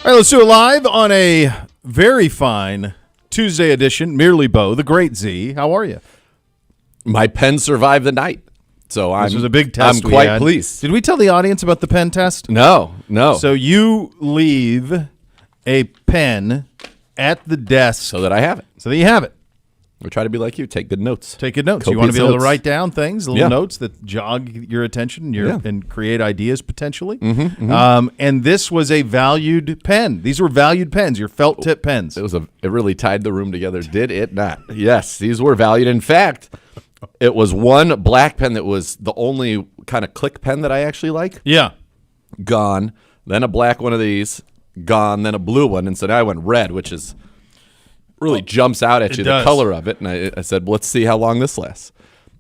All right, let's do it live on a very fine Tuesday edition. Merely Bo, the great Z. How are you? My pen survived the night, so This was a big test. I'm quite pleased. Did we tell the audience about the pen test? No. So you leave a pen at the desk So that I have it. so that you have it. We try to be like you. Take good notes. Take good notes. You Copious want to be able notes. to write down things, little Yeah. notes that jog your attention and create ideas potentially. Mm-hmm. And this was a valued pen. These were valued pens, your felt tip pens. It really tied the room together, did it not? Yes, these were valued. In fact, it was one black pen that was the only kind of click pen that I actually like. Yeah. Gone. Then a black one of these. Gone. Then a blue one. And so now I went red, which is really jumps out at you, the color of it. And I said, well, let's see how long this lasts.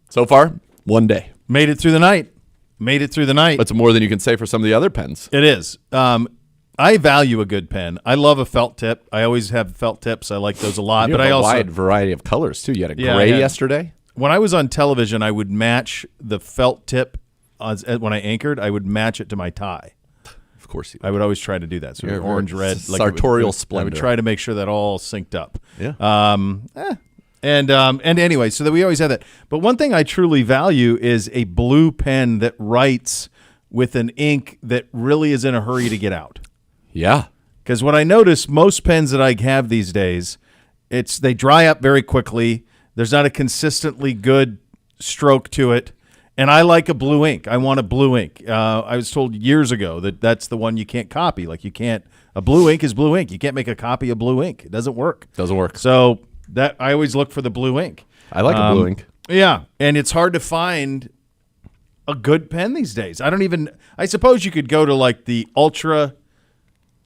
So far, 1 day. Made it through the night. That's more than you can say for some of the other pens. It is. I value a good pen. I love a felt tip. I always have felt tips. I like those a lot. You But have I a also wide variety of colors, too. You had a Yeah, gray yeah. yesterday. When I was on television, I would match the felt tip when I anchored. I would match it to my tie. Of course you I would always try to do that. So You're orange, red, sartorial I splendor. would try to make sure that all synced up. Yeah. And anyway, so that we always have that. But one thing I truly value is a blue pen that writes with an ink that really is in a hurry to get out. Yeah. Because what I notice, most pens that I have these days, they dry up very quickly. There's not a consistently good stroke to it. And I like a blue ink. I want a blue ink. I was told years ago that that's the one you can't copy. Like a blue ink is blue ink. You can't make a copy of blue ink. It doesn't work. Doesn't work. So that I always look for the blue ink. I like a blue ink. Yeah, and it's hard to find a good pen these days. I suppose you could go to like the ultra,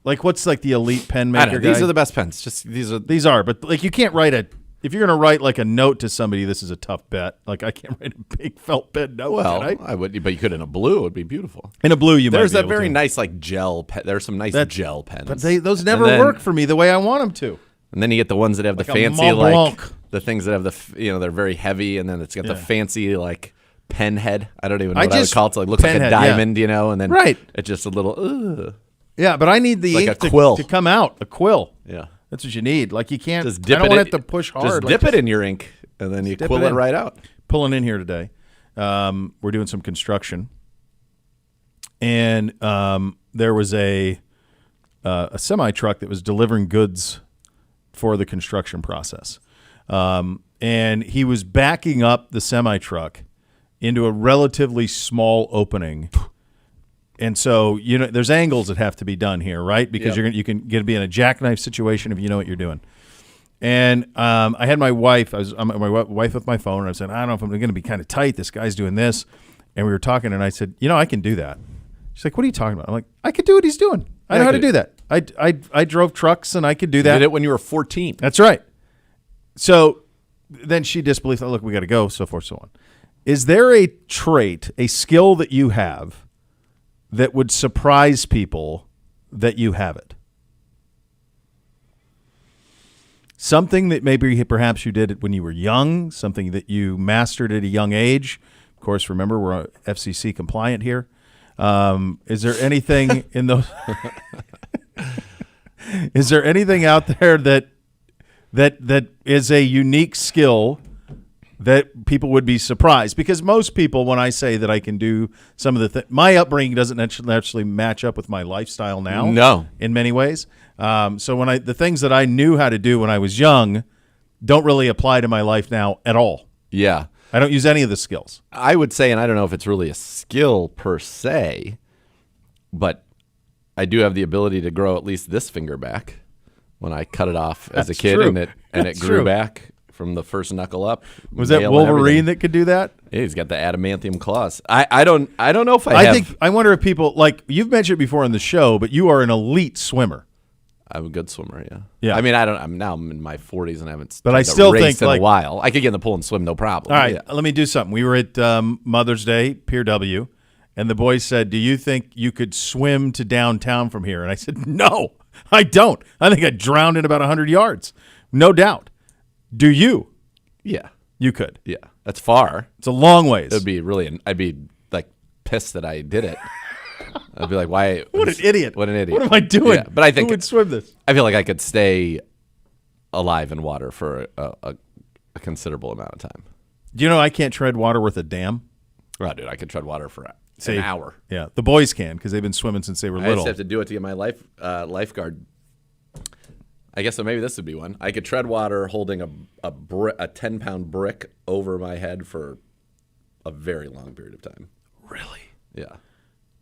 like what's like the elite pen I maker don't know. These guy? are the best pens. These are, but like you can't write if you're going to write like a note to somebody, this is a tough bet. Like I can't write a big felt pen note. Well, can I? I would, but you could in a blue. It would be beautiful. In a blue, There's might a be very able to. nice like gel pen. There's some nice gel pens, But those never And then- work for me the way I want them to. And then you get the ones that have Like the a fancy Mont like Blanc. the things that have they're very heavy, and then it's got the Yeah. fancy like pen head. I don't even know I what I would just- call it. So it looks like pen a head, yeah. diamond, and then Right. it's just a little. Yeah, but I need the Like ink a quill. to come out. A quill. Yeah. That's what you need. Like you can't. Just dip I don't it want in- it to push hard. Just like dip it in your ink, and then you dip quill it it in. right out. Pulling in here today. We're doing some construction, and there was a semi truck that was delivering goods for the construction process, and he was backing up the semi truck into a relatively small opening. And so there's angles that have to be done here, right? Because Yep. you can be in a jackknife situation if you know what you're doing. And I had my wife. I'm my wife with my phone, and I said, I don't know if I'm going to be kind of tight. This guy's doing this, and we were talking, and I said, I can do that. She's like, what are you talking about? I'm like, I could do what he's doing. I know how to do that. I drove trucks, and I could do that. You did it when you were 14. That's right. So then she disbelieved. Look, we got to go. So forth, so on. Is there a trait, a skill that you have that would surprise people that you have it? Something that maybe perhaps you did it when you were young, something that you mastered at a young age. Of course, remember, we're FCC compliant here. Is there anything in those? Is there anything out there that is a unique skill that people would be surprised? Because most people, when I say that I can do some of the my upbringing doesn't naturally match up with my lifestyle now. No. In many ways. So when the things that I knew how to do when I was young don't really apply to my life now at all. Yeah. I don't use any of the skills. I would say, and I don't know if it's really a skill per se, but I do have the ability to grow at least this finger back when I cut it off as a That's kid, true. and it That's grew true. back from the first knuckle up. Was that nail and Wolverine everything. that could do that? Yeah, he's got the adamantium claws. I don't know if I have. I wonder if people, like you've mentioned before on the show, but you are an elite swimmer. I'm a good swimmer. Yeah. Yeah. I mean, I'm in my 40s and I haven't. But I tried to still race think, in like- a while. I could get in the pool and swim, no problem. All right, Yeah. let me do something. We were at Mother's Day, Pier W, and the boys said, do you think you could swim to downtown from here? And I said, no, I don't. I think I'd drown in about 100 yards. No doubt. Do you? Yeah. You could. Yeah. That's far. It's a long ways. I'd be like pissed that I did it. I'd be like, why? What an idiot. What an idiot. What am I doing? Yeah, but I think who would swim this? I feel like I could stay alive in water for a considerable amount of time. Do you know I can't tread water worth a damn? Oh, dude, I could tread water for an hour. Yeah, the boys can because they've been swimming since they were I little. just have to do it to get my lifeguard. I guess so. Maybe this would be one. I could tread water holding a 10-pound brick over my head for a very long period of time. Really? Yeah.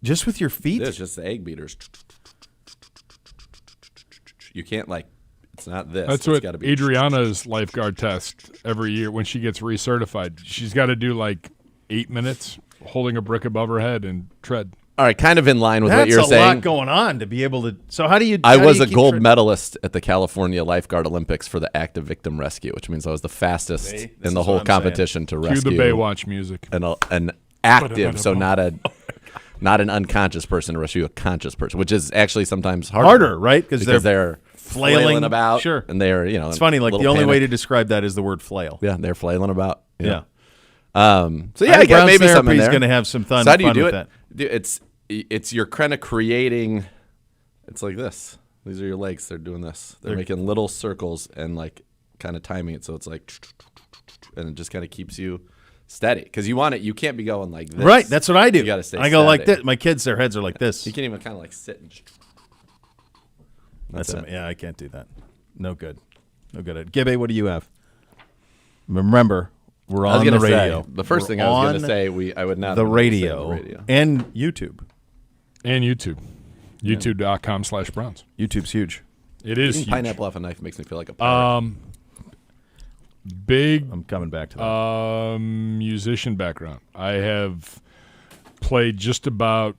Just with your feet? It's just the egg beaters. You can't it's not this. That's what Adriana's lifeguard test every year when she gets recertified. She's got to do 8 minutes holding a brick above her head and tread. All right, kind of in line with what you're saying. That's a lot going on to be able to. So how do you? I was a gold medalist at the California Lifeguard Olympics for the active victim rescue, which means I was the fastest in the whole competition to rescue. Cue the Baywatch music. An active, so not an unconscious person to rescue a conscious person, which is actually sometimes harder, right? Because they're flailing about. Sure, and they're It's funny. The only way to describe that is the word flail. Yeah, they're flailing about. Yeah. So yeah, I guess maybe something there. Going to have some fun. So how do you do with it? That. It's you're kind of creating. It's like this. These are your legs. They're doing this. They're making little circles and kind of timing it so it's and it just kind of keeps you steady because you want it. You can't be going like this. Right. That's what I do. You got to stay. I go like this. My kids, their heads are like this. You can't even kind of sit and. Yeah, I can't do that. No good. No good. Gibby, what do you have? Remember, we're on the radio. The first thing I was going to say, I would not. The radio and YouTube. And YouTube. YouTube.com/Browns. YouTube's huge. It is huge. Pineapple off a knife makes me feel like a pirate. I'm coming back to that. Musician background. I have played just about,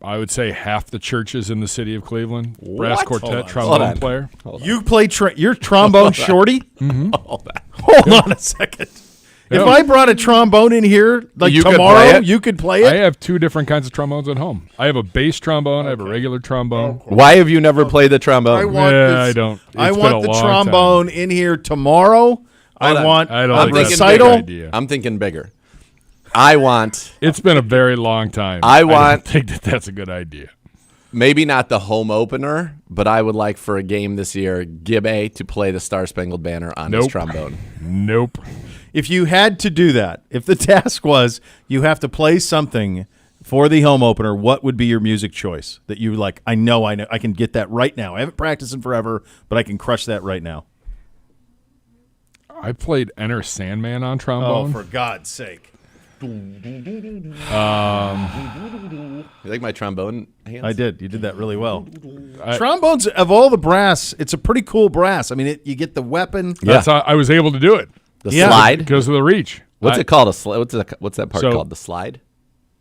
I would say, half the churches in the city of Cleveland. Brass quartet, trombone player. You play you're trombone shorty? Mm-hmm. Hold on a second. If I brought a trombone in here tomorrow, you could play it? I have two different kinds of trombones at home. I have a bass trombone. I have a regular trombone. Why have you never played the trombone? I don't. I want the trombone in here tomorrow. I want a recital. I'm thinking bigger. I want. It's been a very long time. I don't think that's a good idea. Maybe not the home opener, but I would like for a game this year, Gibby to play the Star Spangled Banner on his trombone. Nope. If you had to do that, if the task was you have to play something for the home opener, what would be your music choice that you like? I know, I can get that right now. I haven't practiced in forever, but I can crush that right now. I played Enter Sandman on trombone. Oh, for God's sake. You like my trombone hands? I did. You did that really well. Trombones, of all the brass, it's a pretty cool brass. I mean, you get the weapon. That's how I was able to do it. The slide? Because of the reach. What's it called? What's that part called? The slide?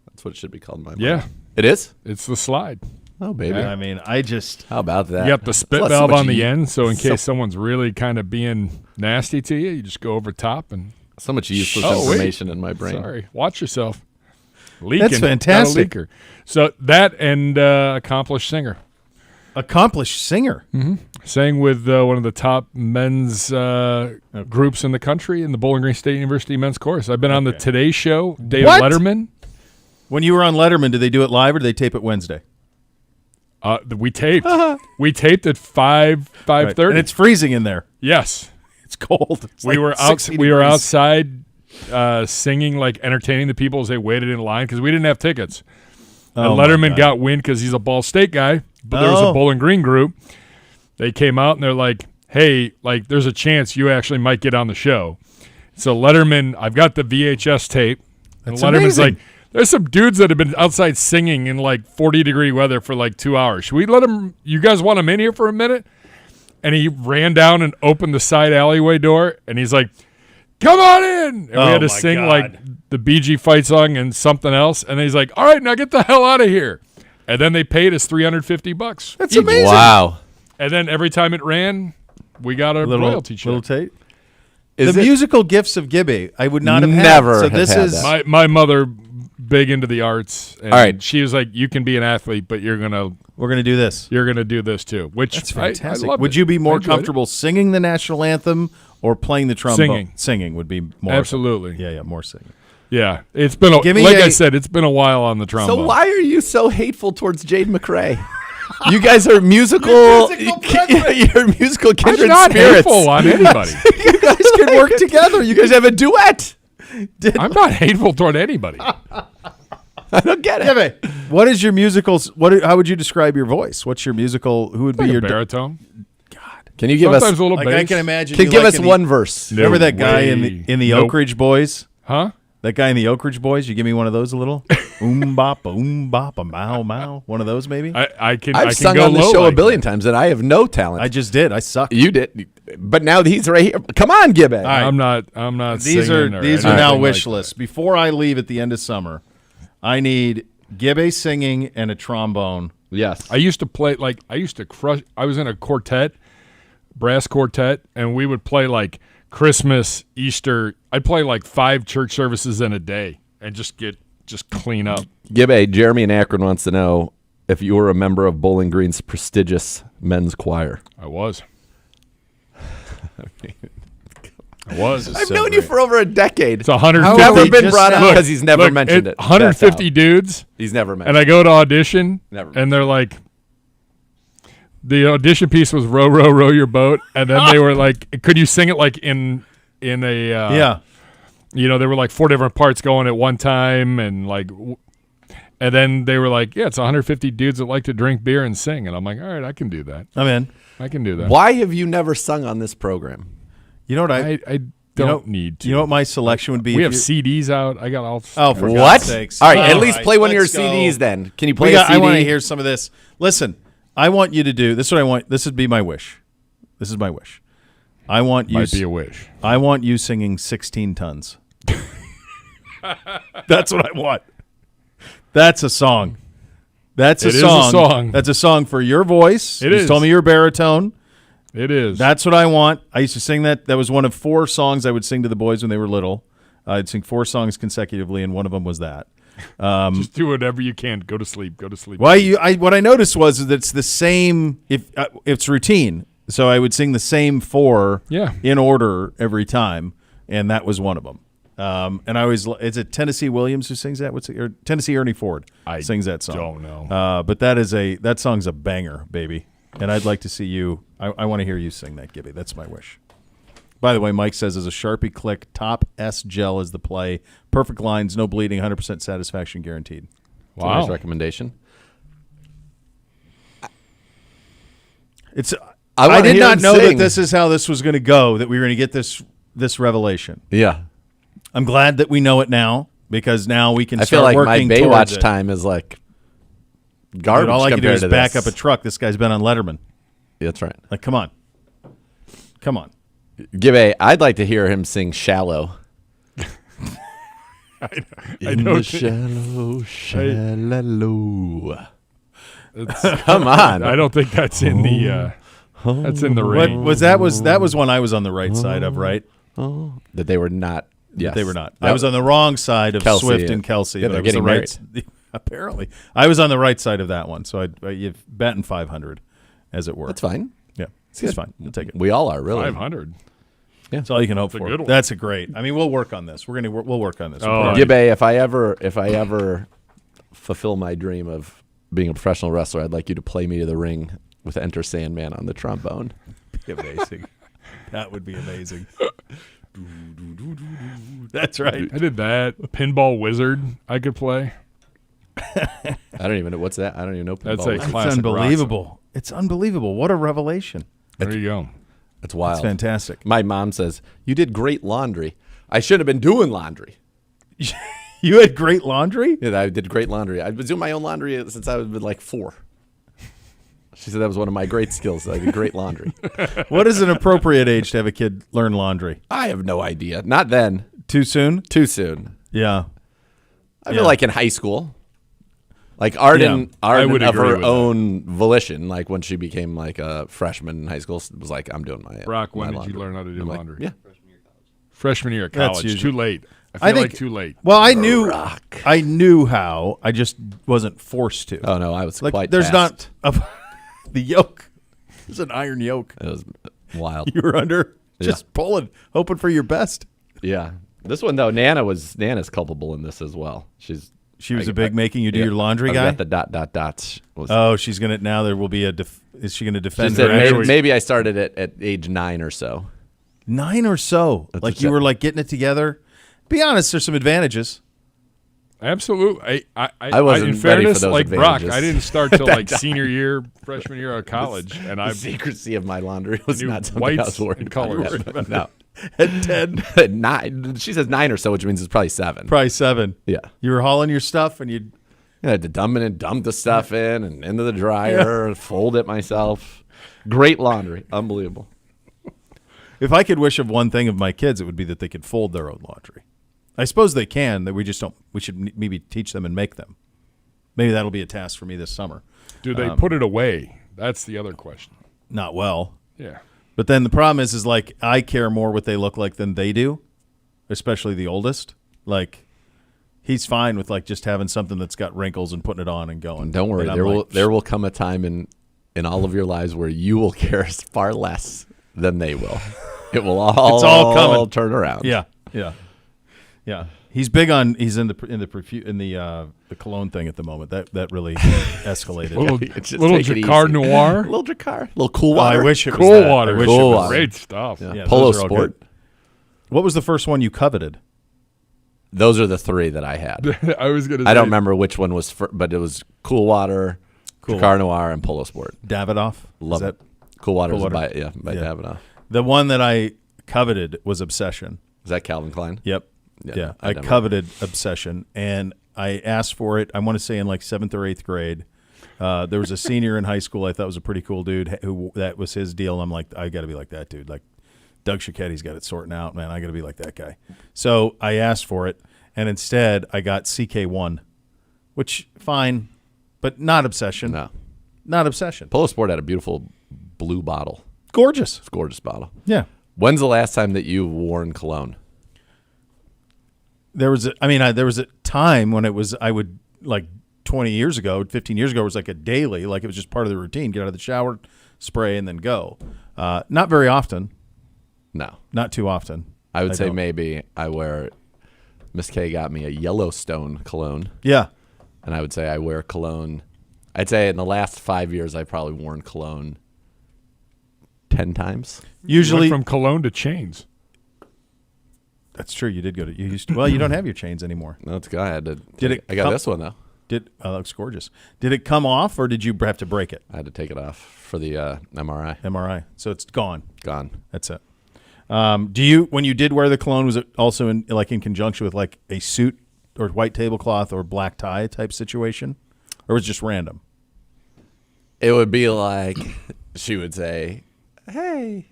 That's what it should be called in my mind. Yeah. It is? It's the slide. Oh, baby. Yeah. I mean, How about that? You got the spit valve on the end, so in case someone's really kind of being nasty to you, you just go over top and... So much useless information in my brain. Sorry. Watch yourself. Leaking. That's fantastic. Got a leaker. So that and accomplished singer. Accomplished singer? Mm-hmm. Sang with one of the top men's groups in the country in the Bowling Green State University men's chorus. I've been on the Today Show, David Letterman. When you were on Letterman, did they do it live or did they tape it Wednesday? We taped. We taped at 5:30. Right. And it's freezing in there. Yes. It's cold. It's we were outside singing, entertaining the people as they waited in line because we didn't have tickets. And Letterman got wind because he's a Ball State guy, but there was a Bowling Green group. They came out and they're like, hey, there's a chance you actually might get on the show. So Letterman, I've got the VHS tape. And Letterman's amazing. There's some dudes that have been outside singing in 40-degree weather for 2 hours. Should we let them, you guys want them in here for a minute? And he ran down and opened the side alleyway door, and he's like, come on in! And we had to sing the Bee Gee fight song and something else. And he's like, all right, now get the hell out of here. And then they paid us $350. That's amazing. Wow. And then every time it ran, we got a royalty check. Little tape. The musical gifts of Gibby, I would not have never had. So this is that. My mother, big into the arts. And all right. She was like, you can be an athlete, but we're gonna do this. You're gonna do this too. Which that's fantastic. I would you be more comfortable singing the national anthem or playing the trombone? Singing would be more. Absolutely. Yeah, more singing. Yeah, it's been I said, it's been a while on the trombone. So why are you so hateful towards Jade McRae? You guys are musical. You're musical kindred I'm not spirits. hateful on anybody. You guys can work together. You guys have a duet. I'm not hateful toward anybody. I don't get it. Yeah, but what is your musical? How would you describe your voice? What's your musical? Who would be your baritone? Can you give Sometimes us a little Like bass. I can imagine. Can you give like us in the- one verse? No Remember that guy way. in the Nope. Oak Ridge Boys? Huh? That guy in the Oak Ridge Boys? You give me one of those a little? Bop, a mow, mow. One of those maybe? I can. I've I can sung go on the low show like a billion times, and I have no talent. I just did. I suck. You did, but now he's right here. Come on, Gibby. right. I'm not. These singing are or these are now anything wish like lists. Before I leave at the end of summer, I need Gibbe singing and a trombone. Yes. I used to play I used to crush. I was in a quartet, brass quartet, and we would play like Christmas, Easter. I'd play like 5 church services in a day and just clean up. Gibby, Jeremy in Akron wants to know if you were a member of Bowling Green's prestigious men's choir. I was. I was. I've known you for over a decade. It's 150. How Never have we been just brought up now- because he's never mentioned it. 150 dudes, He's never mentioned and I go to audition, Never. and they're like, the audition piece was "Row, row, row your boat," and then they were like, "Could you sing it like in a Yeah. You know, there were like 4 different parts going at one time, and and then they were like, "Yeah, it's 150 dudes that like to drink beer and sing," and I'm like, "All right, I can do that. I'm in. I can do that." Why have you never sung on this program? You know what I don't need to. You know what my selection would be? We if have you- CDs out. I got all. Oh, for What? God's sakes. All right, at All least right, play one of your let's go. CDs then. Can you We play got- a CD? I want to hear some of this. Listen, I want you to do this. Is what I want. This would be my wish. This is my wish. I want you. Might be a wish. I want you singing 16 tons. That's what I want. That's a song. That's a It is a song. song. That's a song for your voice. It you is. told me you're baritone. It is. That's what I want. I used to sing that. That was one of 4 songs I would sing to the boys when they were little. I'd sing 4 songs consecutively, and one of them was that. Just do whatever you can. Go to sleep. Go to sleep. What I noticed was that it's the same. If it's routine, so I would sing the same 4 in order every time, and that was one of them. And I always, is it Tennessee Williams who sings that? Or Tennessee Ernie Ford sings that song. Don't know. But that song's a banger, baby. And I'd like to see you. I want to hear you sing that, Gibby. That's my wish. By the way, Mike says as a Sharpie click, top S gel is the play. Perfect lines, no bleeding, 100% satisfaction guaranteed. It's a nice recommendation. I did not know that this is how this was going to go. That we were going to get this revelation. Yeah. I'm glad that we know it now because now we can. I start feel like my working towards Baywatch it. time is like garbage. Dude, all I can do compared is to back this. up a truck. This guy's been on Letterman. Yeah, that's right. Like, come on. Gibby, I'd like to hear him sing "Shallow." I know. Shallow. Come on. I don't think that's in the. That's in the What ring. was that? That was one I was on the right side of, right? That they were not. Yes, They were not. I was on the wrong side of Kelsey Swift and Kelsey. Yeah, but they're I was the getting right. Apparently, I was on the right side of that one. So you've betting 500, as it were. That's fine. Yeah, it's fine. We'll take it. We all are really. 500. That's all you can hope a for. good one. That's a great. I mean, we'll work on this. We'll work on this. Oh, We'll Gibby, if I ever fulfill my dream of being a professional wrestler, I'd like you to play me to the ring with Enter Sandman on the trombone. be amazing. That would be amazing. That's right. I did that. Pinball Wizard. I could play. I don't even know what's that. I don't even know. That's pinball a is. It's classic unbelievable. It's unbelievable. What a revelation. There you go. It's wild. It's fantastic. My mom says you did great laundry. I should have been doing laundry. You had great laundry? Yeah, I did great laundry. I've been doing my own laundry since I was like 4. She said that was one of my great skills. I did great laundry. What is an appropriate age to have a kid learn laundry? I have no idea. Not then. Too soon? Too soon. Yeah. I feel like in high school. Like Arden I would of agree her with that. own volition, like when she became like a freshman in high school, was like, I'm doing my Brock, when my did laundry. you learn how to do I'm like, laundry? yeah. Freshman year of That's college. usually- Too late. I feel like too late. Well, I knew how. I just wasn't forced to. Oh no, I was like quite there's fast. not the yoke. There's an iron yoke. It was wild. You were under just pulling, hoping for your best. Yeah. This one though, Nana's culpable in this as well. She was a big making you do your laundry guy. Got the dots. She's gonna now. There will be is she gonna defend She said her? maybe I started at age 9 or so. 9 or so. Like you were like getting it together. Be honest, there's some advantages. Absolutely. I wasn't in fairness, ready for those like Brock, advantages. I didn't start till like senior year, freshman year of college, and The I secrecy of my laundry was knew not something I was whites worried and about. colors. No. At 10, At 9. She says 9 or so, which means it's probably 7. probably 7. Yeah. You were hauling your stuff, and you. I had to dump the stuff in and into the dryer, fold it myself. Great laundry. Unbelievable. If I could wish of one thing of my kids, it would be that they could fold their own laundry. I suppose they can. That we just don't. We should maybe teach them and make them. Maybe that'll be a task for me this summer. do they put it away? That's the other question. Not well. Yeah. But then the problem is like I care more what they look like than they do, especially the oldest. Like he's fine with like just having something that's got wrinkles and putting it on and going. Don't worry. There will come a time in all of your lives where you will care far less than they will. It will all It's all coming. turn around. Yeah. He's big on. He's in the cologne thing at the moment. That really escalated. Little Jacquard Noir. Little Jacquard. Little cool water. I wish it was Cool that. water. I wish Cool it was. water. Great stuff. Yeah, Polo those are all Sport. good. What was the first one you coveted? Those are the 3 that I had. I was gonna. I don't remember which one was, but it was Cool Water, Cool Jacquard Noir, and Polo Sport. Davidoff. Love Is it. Cool Water Cool is Water? by Davidoff. The one that I coveted was Obsession. Is that Calvin Klein? Yep. Yeah, Yeah. I I never- coveted Obsession, and I asked for it. I want to say in like 7th or 8th grade. There was a senior in high school I thought was a pretty cool dude who that was his deal. I'm like, I got to be like that dude. Like Doug Schichetti's got it sorting out, man. I got to be like that guy. So I asked for it, and instead I got CK1, which fine, but not Obsession. No. Not Obsession. Polo Sport had a beautiful blue bottle. Gorgeous. It's a gorgeous bottle. Yeah. When's the last time that you've worn cologne? There was a time when it was, I would like 20 years ago, 15 years ago, it was like a daily, like it was just part of the routine. Get out of the shower, spray, and then go. Not very often. No. Not too often. I would say don't. maybe I wear, Miss K got me a Yellowstone cologne, Yeah. and I would say I wear cologne. I'd say in the last 5 years, I've probably worn cologne 10 times. Usually, Went from cologne to chains. that's true. You did go to, you used to, well, you don't have your chains anymore. No, it's good. I had to. I got come- this one though. That looks gorgeous. Did it come off or did you have to break it? I had to take it off for the MRI. MRI. So it's gone. Gone. That's it. Do you, when you did wear the cologne, was it also in conjunction with like a suit or white tablecloth or black tie type situation? Or was it just random? It would be like she would say, "Hey,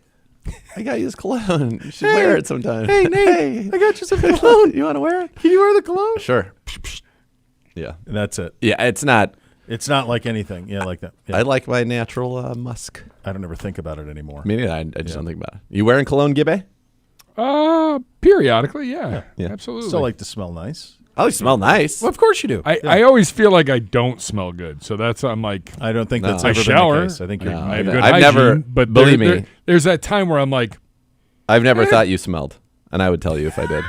I got you this cologne. You should wear it sometime." Hey, Nate, I got you some cologne. You want to wear it? Can you wear the cologne? Sure. Yeah. And that's it. Yeah. It's not. It's not like anything. Yeah, like that. Yeah. I like my natural musk. I don't ever think about it anymore. I mean, I just don't think about it. You wearing cologne, Gibbe? Periodically, yeah. Yeah. Absolutely. Still like to smell nice. Oh, you smell nice. Well, of course you do. I always feel like I don't smell good, so that's I'm like I don't think that's No. ever I shower. been the case. I think you're. No. I have I've good never- hygiene, but believe me. there's that time where I'm like, I've never thought you smelled, and I would tell you if I did.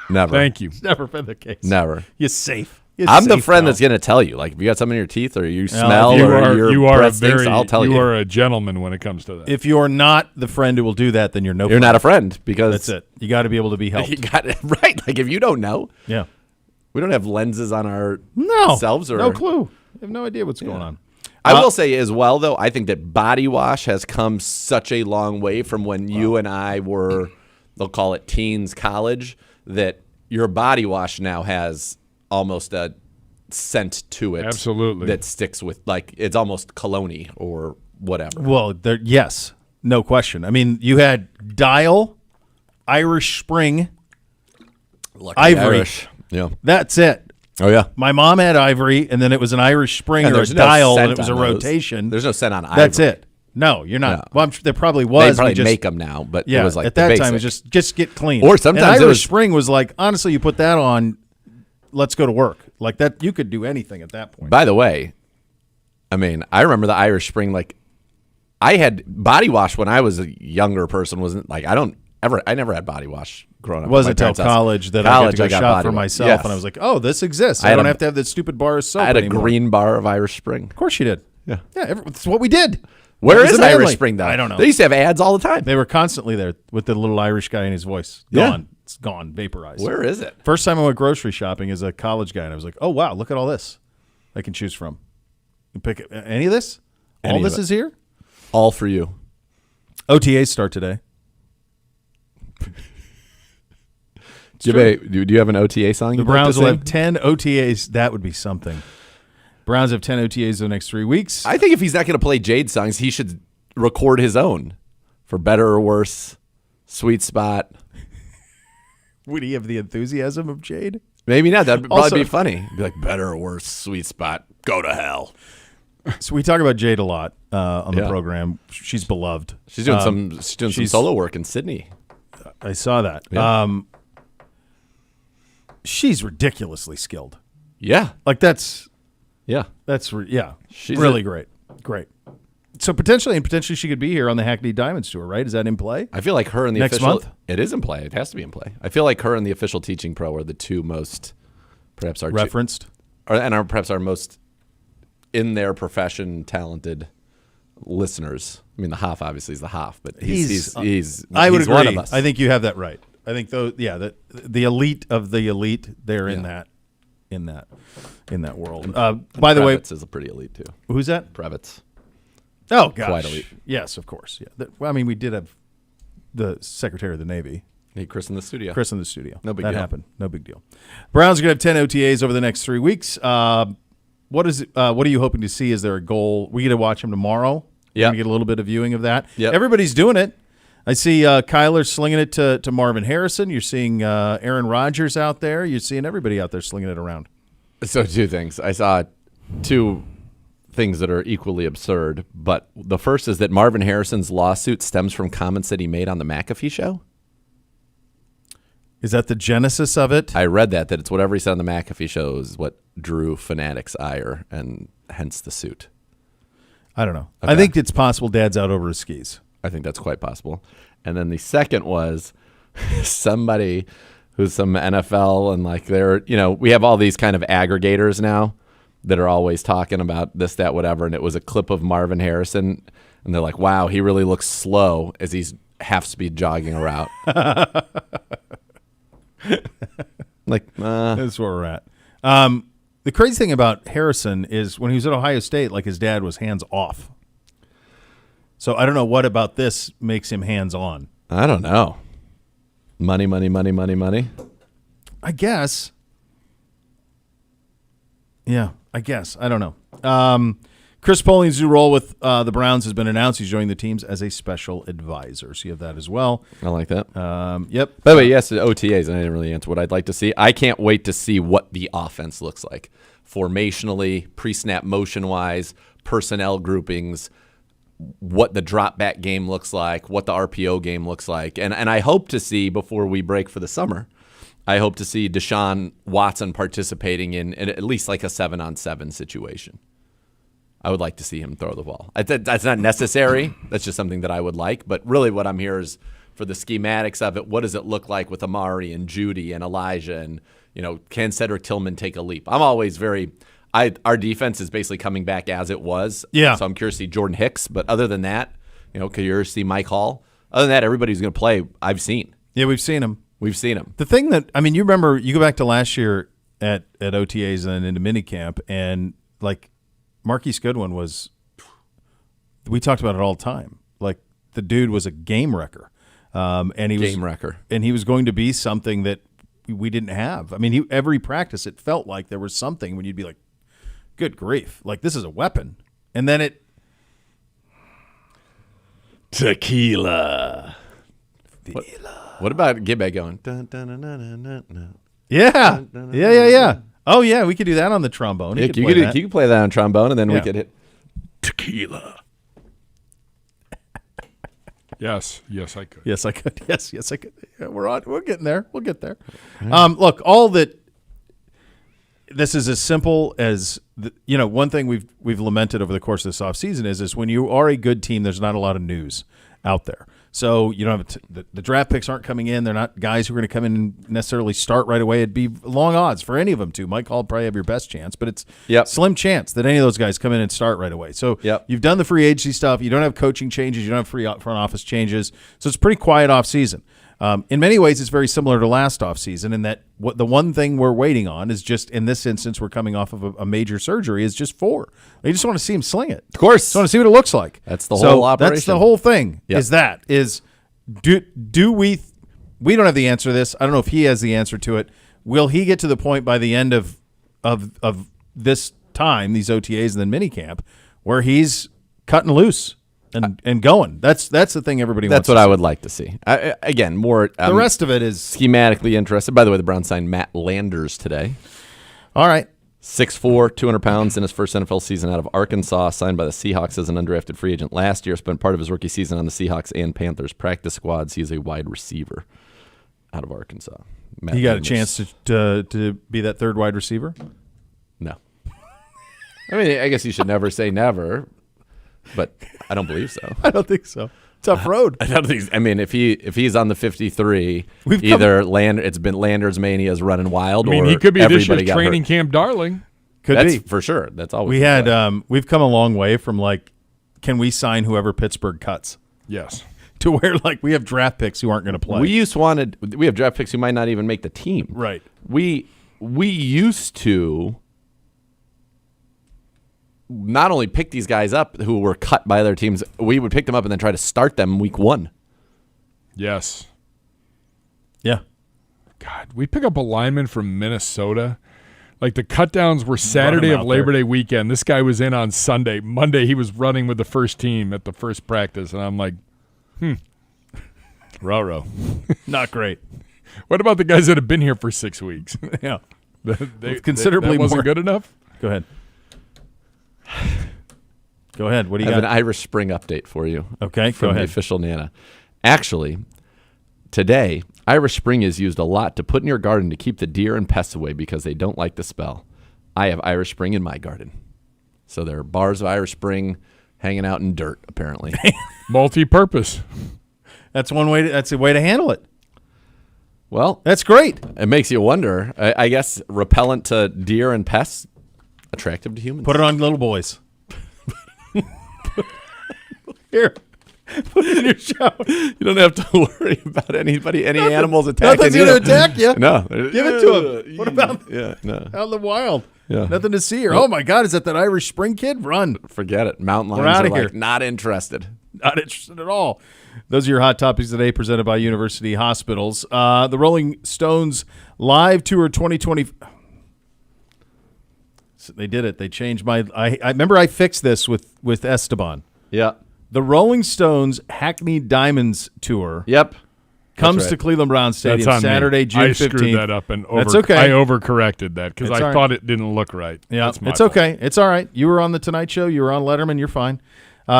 Never. thank you. It's never been the case. Never. You're safe. You're I'm the safe friend now. that's going to tell you. Like, if you got something in your teeth or you smell You or are your you are a breath stinks, very I'll tell you. you are a gentleman when it comes to that. If you're not the friend who will do that, then you're no. You're friend. not a friend because That's it. You got to be able to be helped. You got it right. Like, if you don't know, Yeah. we don't have lenses on our No. selves. Or no clue. I have no idea what's going on. I will say as well, though, I think that body wash has come such a long way from when you and I were, they'll call it teens, college, that your body wash now has almost a scent to it. Absolutely. That sticks with, like, it's almost cologne or whatever. Well, yes, no question. I mean, you had Dial, Irish Spring, Ivory. Irish. Yeah. That's it. Oh, yeah. My mom had Ivory, and then it was an Irish Spring And or a there's no Dial, scent and it was a on those. rotation. There's no scent on That's Ivory. it. No, you're not. No. Well, I'm sure there probably They was. probably we just, make them now, but Yeah, it was like at the that basic. time, it was just get clean. Or sometimes and it Irish was- Spring was like, honestly, you put that on, let's go to work. Like that, you could do anything at that point. By the way, I mean, I remember the Irish Spring. Like, I had body wash when I was a younger person. Wasn't like I never had body wash growing up. It wasn't at my until parents' house. college that I got to go shop body for wash. myself, Yes. and I was like, oh, this exists. I I had don't a- have to have that stupid bar of soap I had a anymore. green bar of Irish Spring. Of course you did. Yeah. Yeah, that's what we did. Where That was is the Irish manly. Spring, though? I don't know. They used to have ads all the time. They were constantly there with the little Irish guy in his voice. Yeah. Gone. It's gone, vaporized. Where is it? First time I went grocery shopping as a college guy, and I was like, oh, wow, look at all this I can choose from. You pick any of this? Any All of this it. is here? All for you. OTAs start today. Do you have an OTA song? The you'd like Browns to will sing? have 10 OTAs. That would be something. Browns have 10 OTAs the next 3 weeks. I think if he's not going to play Jade songs, he should record his own. For better or worse, Sweet Spot. Would he have the enthusiasm of Jade? Maybe not. That'd probably Also- be funny. Be like, better or worse, Sweet Spot. Go to hell. So we talk about Jade a lot on the Yeah. program. She's beloved. She's doing some solo work in Sydney. I saw that. Yeah. She's ridiculously skilled. Yeah. Like that's Yeah. She's really great. Great. So potentially she could be here on the Hackney Diamonds tour, right? Is that in play? I feel like her and the Next official. month? It is in play. It has to be in play. I feel like her and the official teaching pro are the two most, perhaps our Referenced. perhaps our most in their profession talented listeners. I mean, the Hoff obviously is the Hoff, but he's I would he's agree. one of us. I think you have that right. I think the elite of the elite, they're in that world. By the way, Previtz is a pretty elite too. who's that? Previtz. Oh gosh. Quite elite. Yes, of course. Yeah. Well, I mean, we did have the Secretary of the Navy. Hey, Chris in the studio. Chris in the studio. No big that deal. happened. No big deal. Browns are going to have 10 OTAs over the next 3 weeks. What are you hoping to see? Is there a goal? We get to watch them tomorrow. Yeah. We're gonna get a little bit of viewing of that. Yep. Everybody's doing it. I see Kyler slinging it to Marvin Harrison. You're seeing Aaron Rodgers out there. You're seeing everybody out there slinging it around. So two things. I saw two things that are equally absurd, but the first is that Marvin Harrison's lawsuit stems from comments that he made on the McAfee show. Is that the genesis of it? I read that it's whatever he said on the McAfee show is what drew fanatics' ire, and hence the suit. I don't know. Okay. I think it's possible Dad's out over his skis. I think that's quite possible. And then the second was somebody who's some NFL and like we have all these kind of aggregators now that are always talking about this, that, whatever. And it was a clip of Marvin Harrison, and they're like, wow, he really looks slow as he's half speed jogging a route. That's where we're at. The crazy thing about Harrison is when he was at Ohio State, like his dad was hands off. So I don't know what about this makes him hands on. I don't know. Money. I guess. Yeah, I guess. I don't know. Chris Polling's new role with the Browns has been announced. He's joining the teams as a special advisor. So you have that as well. I like that. Yep. By the way, yes, the OTAs, and I didn't really answer what I'd like to see. I can't wait to see what the offense looks like. Formationally, pre-snap motion-wise, personnel groupings, what the drop-back game looks like, what the RPO game looks like. And I hope to see, before we break for the summer, I hope to see Deshaun Watson participating in at least like a 7-on-7 situation. I would like to see him throw the ball. That's not necessary. That's just something that I would like. But really what I'm here is for the schematics of it. What does it look like with Amari and Judy and Elijah? And, can Cedric Tillman take a leap? I'm always our defense is basically coming back as it was. Yeah. So I'm curious to see Jordan Hicks. But other than that, curious to see Mike Hall. Other than that, everybody who's going to play, I've seen. Yeah, we've seen him. We've seen him. The thing that, you remember, you go back to last year at OTAs and into minicamp, and like Marquise Goodwin we talked about it all the time. Like the dude was a game wrecker. And he was going to be something that we didn't have. Every practice, it felt like there was something when you'd be like, good grief, like this is a weapon. And then Tequila. What about get back going? Dun, dun, dun, dun, dun, dun, dun. Yeah. Yeah. Oh, yeah, we could do that on the trombone. You could play that on trombone, and then we could hit tequila. Yes, I could. Yes, I could. Yes, I could. Yeah, we're getting there. We'll get there. Look, all that. This is as simple as one thing we've lamented over the course of this offseason is when you are a good team, there's not a lot of news out there. So you don't have the draft picks aren't coming in. They're not guys who are going to come in and necessarily start right away. It'd be long odds for any of them to. Mike Hall probably have your best chance, but it's slim chance that any of those guys come in and start right away. So you've done the free agency stuff. You don't have coaching changes. You don't have front office changes. So it's a pretty quiet off season. In many ways, it's very similar to last offseason in that the one thing we're waiting on is just, in this instance, we're coming off of a major surgery, is just 4. You just want to see him sling it. Of course. Just want to see what it looks like. That's the whole operation. That's the whole thing, do we don't have the answer to this. I don't know if he has the answer to it. Will he get to the point by the end of this time, these OTAs and then minicamp, where he's cutting loose? And going. That's the thing everybody wants. That's what I would like to see. Again, more. The rest of it is schematically interested. By the way, the Browns signed Matt Landers today. All right. 6'4", 200 pounds in his first NFL season out of Arkansas, signed by the Seahawks as an undrafted free agent last year, spent part of his rookie season on the Seahawks and Panthers practice squads. He's a wide receiver out of Arkansas. He got a chance to be that third wide receiver? No. I mean, I guess you should never say never. But I don't believe so. I don't think so. Tough road. I don't think. I mean, if he's on the 53, it's been Landers Mania's running wild. I mean, he could be this year's training camp darling. That's for sure. That's always. We've come a long way from can we sign whoever Pittsburgh cuts? Yes. To where we have draft picks who aren't going to play. We have draft picks who might not even make the team. Right. We used to not only pick these guys up who were cut by other teams, we would pick them up and then try to start them week 1. Yes. Yeah. God, we pick up a lineman from Minnesota. The cutdowns were Saturday of Labor Day weekend. This guy was in on Sunday. Monday, he was running with the first team at the first practice. And I'm like, ruh-roh. Not great. What about the guys that have been here for 6 weeks? Yeah. Considerably that wasn't more. Good enough? Go ahead. Go ahead. What do you got? I have got? an Irish Spring update for you. Okay, from go ahead. The official Nana. Actually, today, Irish Spring is used a lot to put in your garden to keep the deer and pests away because they don't like the smell. I have Irish Spring in my garden. So there are bars of Irish Spring hanging out in dirt, apparently. Multi-purpose. That's one way. That's a way to handle it. Well, that's great. It makes you wonder. I guess repellent to deer and pests, attractive to humans. Put it on little boys. Here, put it in your shower. You don't have to worry about any animals attacking you. Nothing's going to attack you. No. Give it to them. What about out in the wild? Yeah. Nothing to see here. Oh, my God. Is that Irish Spring kid? Run. Forget it. Mountain lions We're out are of here. Not interested. Not interested at all. Those are your hot topics today, presented by University Hospitals. The Rolling Stones live tour 2020. They did it. They changed my. I remember I fixed this with Esteban. Yeah. The Rolling Stones Hackney Diamonds tour. Yep. Comes to Cleveland Browns Stadium Saturday, June 15th. I screwed that up and That's okay. I overcorrected that because I right. thought it didn't look right. Yeah, That's my it's fault. okay. It's all right. You were on the Tonight Show. You were on Letterman. You're fine.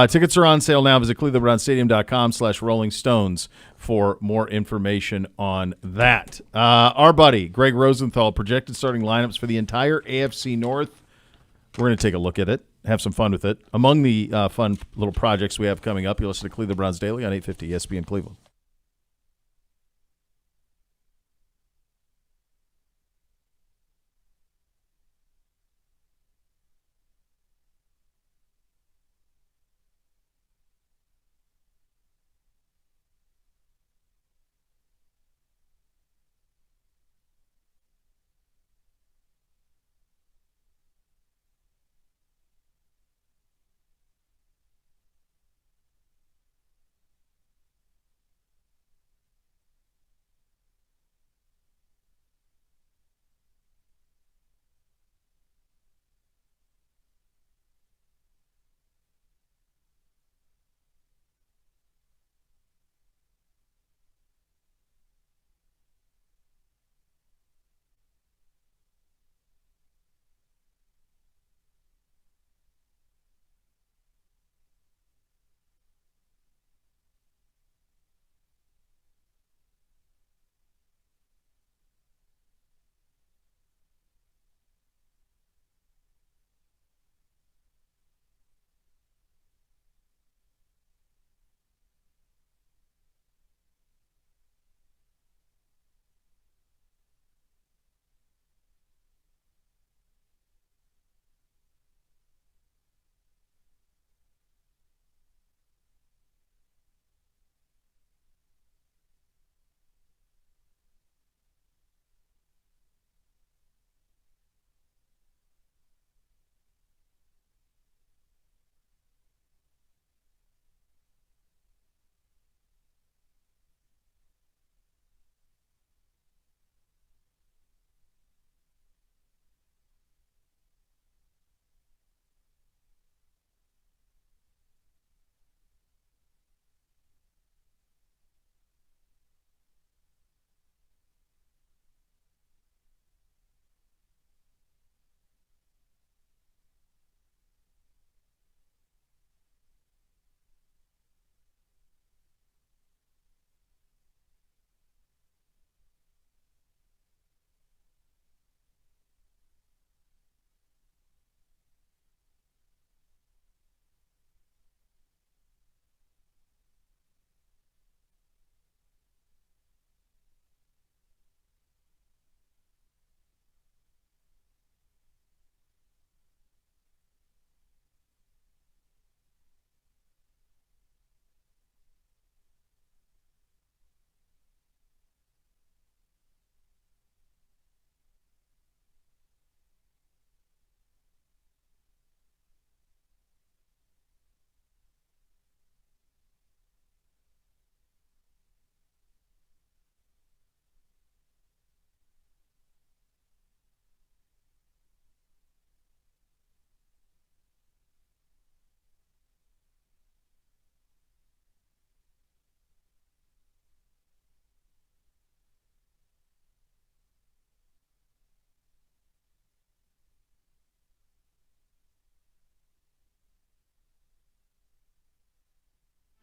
Tickets are on sale now. Visit clevelandbrownsstadium.com/Rolling Stones for more information on that. Our buddy, Greg Rosenthal, projected starting lineups for the entire AFC North. We're going to take a look at it, have some fun with it. Among the fun little projects we have coming up, you'll listen to Cleveland Browns Daily on 850 ESPN Cleveland.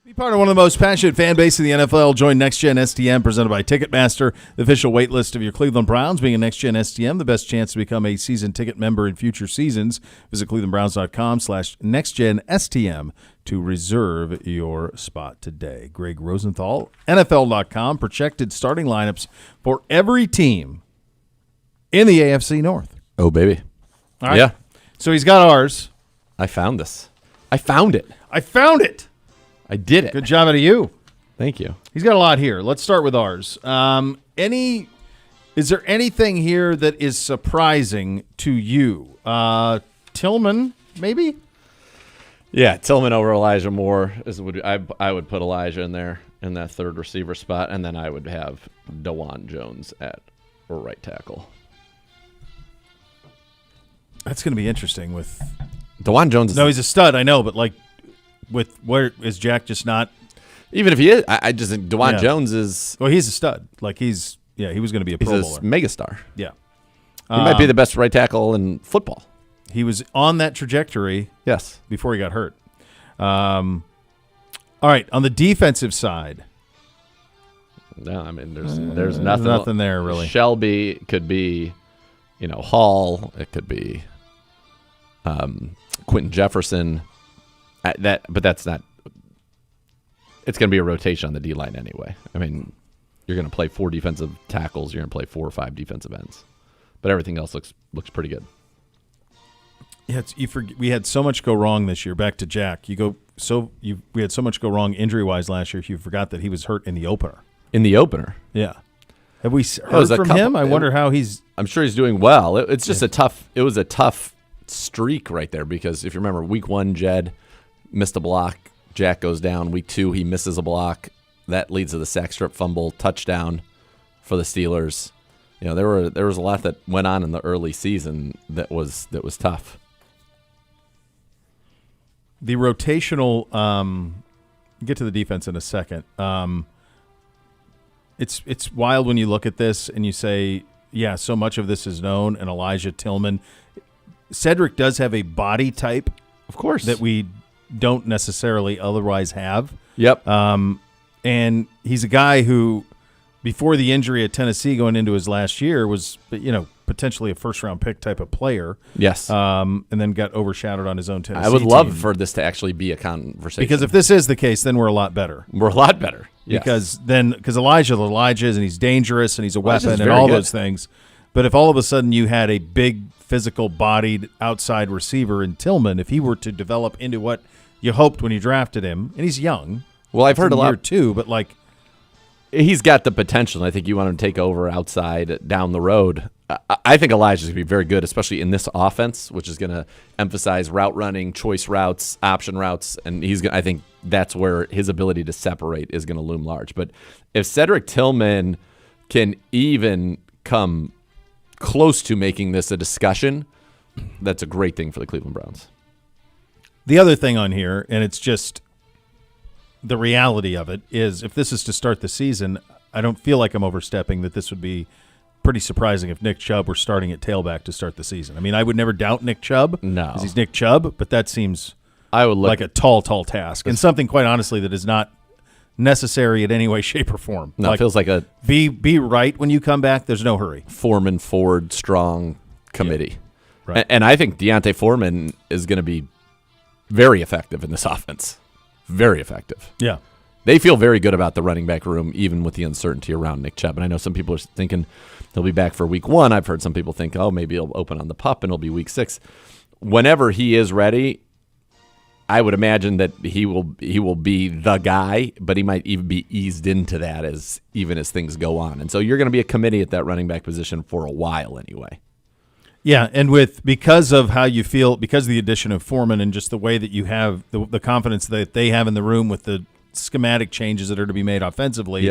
Be part of one of the most passionate fan base in the NFL. Join Next Gen STM, presented by Ticketmaster, the official wait list of your Cleveland Browns. Being a Next Gen STM, the best chance to become a season ticket member in future seasons. Visit clevelandbrowns.com/nextgenstm to reserve your spot today. Greg Rosenthal, NFL.com, projected starting lineups for every team in the AFC North. Oh, baby. All right. Yeah. So he's got ours. I found this. I found it. I found it. I did it. Good job out of you. Thank you. He's got a lot here. Let's start with ours. Is there anything here that is surprising to you? Tillman, maybe? Yeah, Tillman over Elijah Moore. I would put Elijah in there in that third receiver spot, and then I would have DeJuan Jones at right tackle. That's going to be interesting with DeJuan Jones. No, he's a stud, I know, but like with where is Jack just not? Even if he is, I just think DeJuan Jones is. Well, he's a stud. Like he was going to be a Pro Bowler. He's a megastar. Yeah, He might be the best right tackle in football. He was on that trajectory. Yes, before he got hurt. All right, on the defensive side. No, I mean there's nothing there really. Shelby could be, Hall. It could be Quentin Jefferson. But that's not. It's going to be a rotation on the D line anyway. I mean, you're going to play 4 defensive tackles. You're going to play 4 or 5 defensive ends, but everything else looks pretty good. Yeah, we had so much go wrong this year. Back to Jack. We had so much go wrong injury wise last year. You forgot that he was hurt in the opener. Yeah. Have we heard from him? I wonder how he's. I'm sure he's doing well. It's just It was a tough streak right there because if you remember, week 1, Jed missed a block. Jack goes down. Week 2, he misses a block. That leads to the sack strip fumble touchdown for the Steelers. There was a lot that went on in the early season that was tough. The rotational. Get to the defense in a second. It's wild when you look at this and you say, yeah, so much of this is known. And Elijah Tillman, Cedric does have a body type, of course, that we don't necessarily otherwise have. Yep. And he's a guy who, before the injury at Tennessee going into his last year, was, potentially a first-round pick type of player. Yes. And then got overshadowed on his own Tennessee I would love team. for this to actually be a conversation. Because if this is the case, then we're a lot better. We're a lot better. Yes. Because Elijah is, and he's dangerous, and he's a weapon, and all those things. But if all of a sudden you had a big, physical-bodied outside receiver in Tillman, if he were to develop into what you hoped when you drafted him, and he's young. Well, I've heard a lot too, but like he's got the potential. And I think you want him to take over outside down the road. I think Elijah's going to be very good, especially in this offense, which is going to emphasize route running, choice routes, option routes, and I think that's where his ability to separate is going to loom large. But if Cedric Tillman can even come close to making this a discussion, that's a great thing for the Cleveland Browns. The other thing on here, and it's just the reality of it, is if this is to start the season, I don't feel like I'm overstepping that this would be pretty surprising if Nick Chubb were starting at tailback to start the season. I mean, I would never doubt Nick Chubb. No. Because he's Nick Chubb, but that seems like a tall task. And something, quite honestly, that is not necessary in any way, shape, or form. No, it feels like a be right when you come back. There's no hurry. Foreman, Ford, Strong committee. Yeah. Right. And I think Deontay Foreman is going to be very effective in this offense. Very effective. Yeah. They feel very good about the running back room, even with the uncertainty around Nick Chubb. And I know some people are thinking he'll be back for week 1. I've heard some people think, maybe he'll open on the pup and it'll be week 6. Whenever he is ready, I would imagine that he will be the guy, but he might even be eased into that as things go on. And so you're going to be a committee at that running back position for a while anyway. Yeah, and because of how you feel, because of the addition of Foreman and just the way that you have the confidence that they have in the room with the schematic changes that are to be made offensively,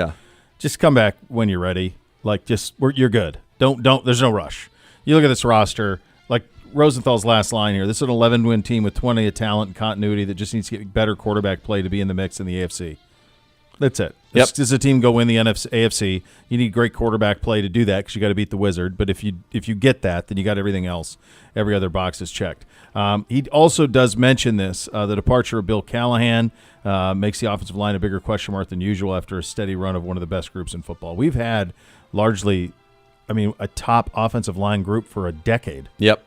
just come back when you're ready. Like, you're good. Don't. There's no rush. You look at this roster, like Rosenthal's last line here. This is an 11-win team with 20 of talent and continuity that just needs to get better quarterback play to be in the mix in the AFC. That's it. Yep. Does a team go win the AFC? You need great quarterback play to do that because you got to beat the Wizard. But if you get that, then you got everything else. Every other box is checked. He also does mention this: the departure of Bill Callahan makes the offensive line a bigger question mark than usual after a steady run of one of the best groups in football. We've had largely, a top offensive line group for a decade. Yep.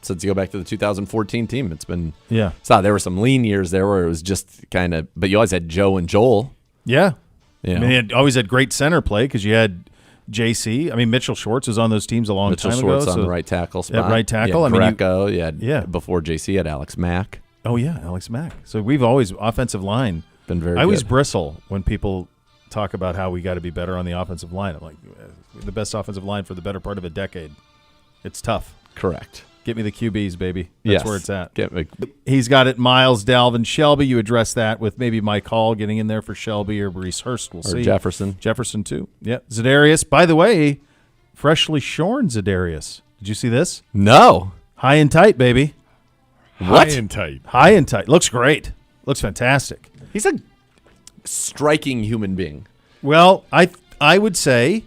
Since you go back to the 2014 team, it's been there were some lean years there where it was just kind of, but you always had Joe and Joel. Yeah. You know. You always had great center play because you had JC. Mitchell Schwartz was on those teams a long time ago. Mitchell Schwartz on the right tackle spot. At right tackle. Greco. Before JC, you had Alex Mack. Oh, yeah, Alex Mack. So we've always, offensive line. Been very I always good. bristle when people talk about how we got to be better on the offensive line. I'm like, the best offensive line for the better part of a decade. It's tough. Correct. Get me the QBs, baby. That's where it's at. He's got it. Miles, Dalvin, Shelby. You address that with maybe Mike Hall getting in there for Shelby or Breece Hurst. We'll see. Jefferson. Jefferson, too. Yeah. Za'Darius. By the way, freshly shorn Za'Darius. Did you see this? No. High and tight, baby. High and tight. High and tight. Looks great. Looks fantastic. He's a striking human being. Well, I would say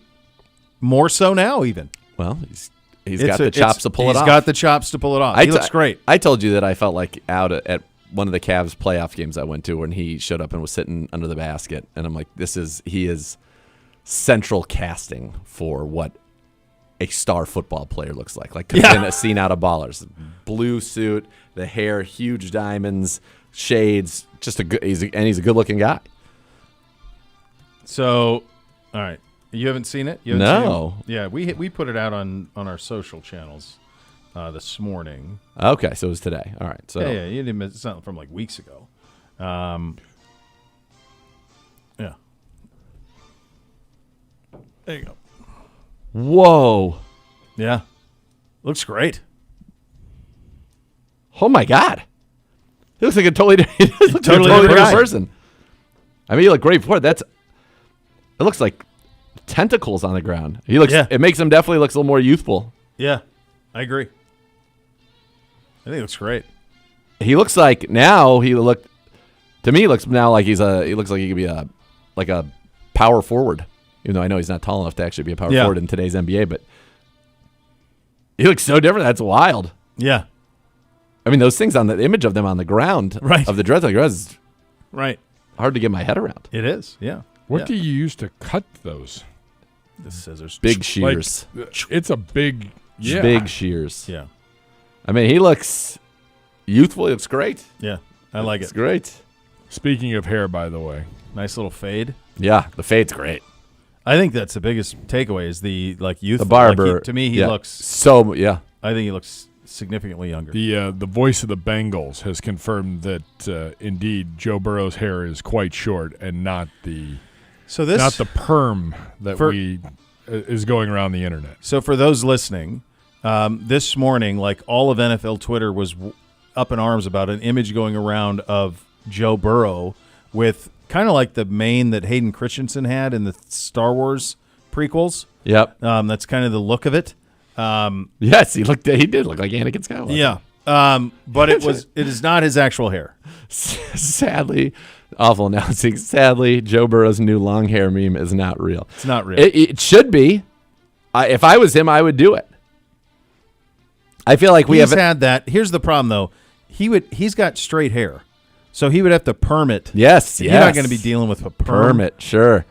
more so now even. Well, He's got the chops to pull it off. He's got the chops to pull it off. He looks great. I told you that I felt like out at one of the Cavs playoff games I went to when he showed up and was sitting under the basket, and I'm like, he is central casting for what a star football player looks like. Like could have been a scene out of Ballers. Blue suit, the hair, huge diamonds, shades. He's a good looking guy. So, all right. You haven't seen it? No. Yeah, we put it out on our social channels this morning. Okay, so it was today. All right. So yeah, you didn't miss, it's not from like weeks ago. Yeah. There you go. Whoa. Yeah. Looks great. Oh my God. He looks like a totally different person. You look great before. It looks like tentacles on the ground. He looks. Yeah. It makes him definitely looks a little more youthful. Yeah, I agree. I think it looks great. He looks like now. He looks now like he looks like he could be a power forward. Even though I know he's not tall enough to actually be a power forward in today's NBA, but he looks so different. That's wild. Yeah. Those things on the image of them on the ground, right? Of the dreads on the ground is right. Hard to get my head around. It is. Yeah. What do you use to cut those? The scissors. Big shears. It's a big, big shears. Yeah. He looks youthful. He looks great. Yeah. I like it. It's great. Speaking of hair, by the way. Nice little fade. Yeah, the fade's great. I think that's the biggest takeaway is the youthful. The barber. To me, he looks so. Yeah. I think he looks significantly younger. The voice of the Bengals has confirmed that indeed Joe Burrow's hair is quite short and not the perm that is going around the internet. So for those listening, this morning, all of NFL Twitter was up in arms about an image going around of Joe Burrow with kind of like the mane that Hayden Christensen had in the Star Wars prequels. Yep. That's kind of the look of it. Yes, he did look like Anakin Skywalker. Yeah. But it is not his actual hair. Sadly, awful announcing. Sadly, Joe Burrow's new long hair meme is not real. It's not real. It should be. If I was him, I would do it. I feel like he's had that. Here's the problem, though. He's got straight hair, so he would have to perm it. Yes. You're not going to be dealing with a perm it. Sure.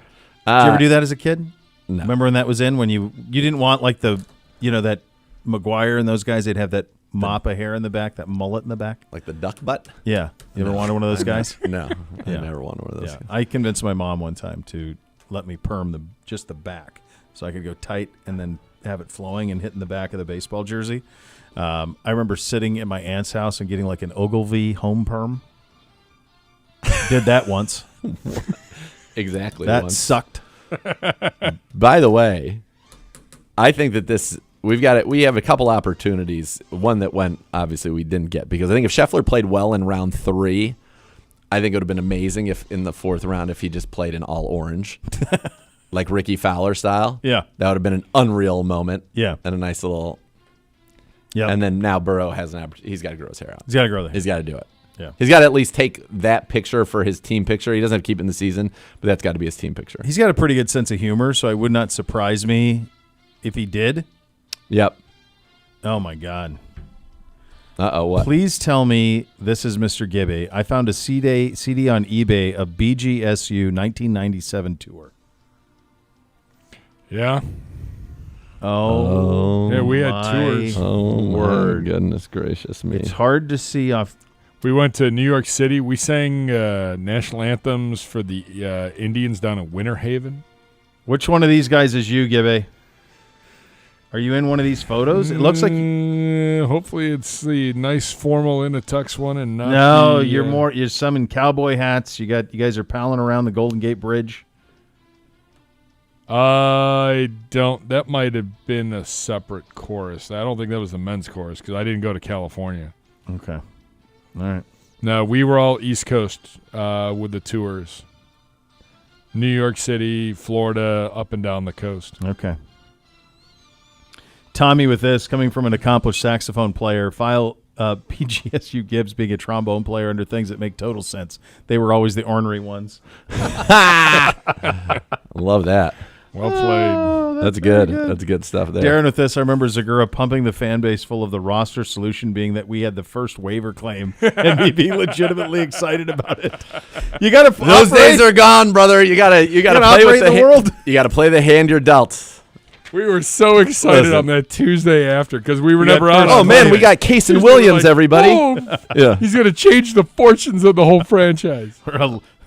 Did you ever do that as a kid? No. Remember when that was in? When you didn't want that McGuire and those guys, they'd have that mop of hair in the back, that mullet in the back. Like the duck butt? Yeah. You ever wanted one of those guys? No. I never wanted one of those guys. I convinced my mom one time to let me perm just the back so I could go tight and then have it flowing and hitting the back of the baseball jersey. I remember sitting in my aunt's house and getting an Ogilvy home perm. Did that once. Exactly. That sucked. By the way, I think that we have a couple opportunities. One that obviously we didn't get because I think if Scheffler played well in round 3, I think it would have been amazing if in the 4th round if he just played in all orange, like Ricky Fowler style. Yeah, that would have been an unreal moment. Yeah, and a nice little. Yeah, and then now Burrow has an opportunity. He's got to grow his hair out. He's got to grow the hair. He's got to do it. Yeah. He's got to at least take that picture for his team picture. He doesn't have to keep it in the season, but that's got to be his team picture. He's got a pretty good sense of humor, so it would not surprise me if he did. Yep. Oh, my God. Uh-oh, what? Please tell me this is Mr. Gibby. I found a CD on eBay of BGSU 1997 tour. Yeah. Oh, yeah, we had tours. Oh, word. my goodness gracious me. It's hard to see off. We went to New York City. We sang national anthems for the Indians down in Winter Haven. Which one of these guys is you, Gibby? Are you in one of these photos? It looks like. Hopefully, it's the nice formal in a tux one, and not. No, the, you're more. You're some in cowboy hats. You guys are palling around the Golden Gate Bridge. I don't. That might have been a separate chorus. I don't think that was the men's chorus because I didn't go to California. Okay. All right. No, we were all East Coast with the tours. New York City, Florida, up and down the coast. Okay. Tommy with this, coming from an accomplished saxophone player, file PGSU Gibbs being a trombone player under things that make total sense. They were always the ornery ones. Love that. Well played. Oh, That's good. That's good stuff there. Darren with this, I remember Zagura pumping the fan base full of the roster solution being that we had the first waiver claim and me being legitimately excited about it. You got to Those days are gone, brother. You gotta play with the world. You gotta play the hand you're dealt. We were so excited Listen. on that Tuesday after because we were We got never out. first- Oh man, we got Case and Williams, everybody. Oh, Yeah. he's going to change the fortunes of the whole franchise.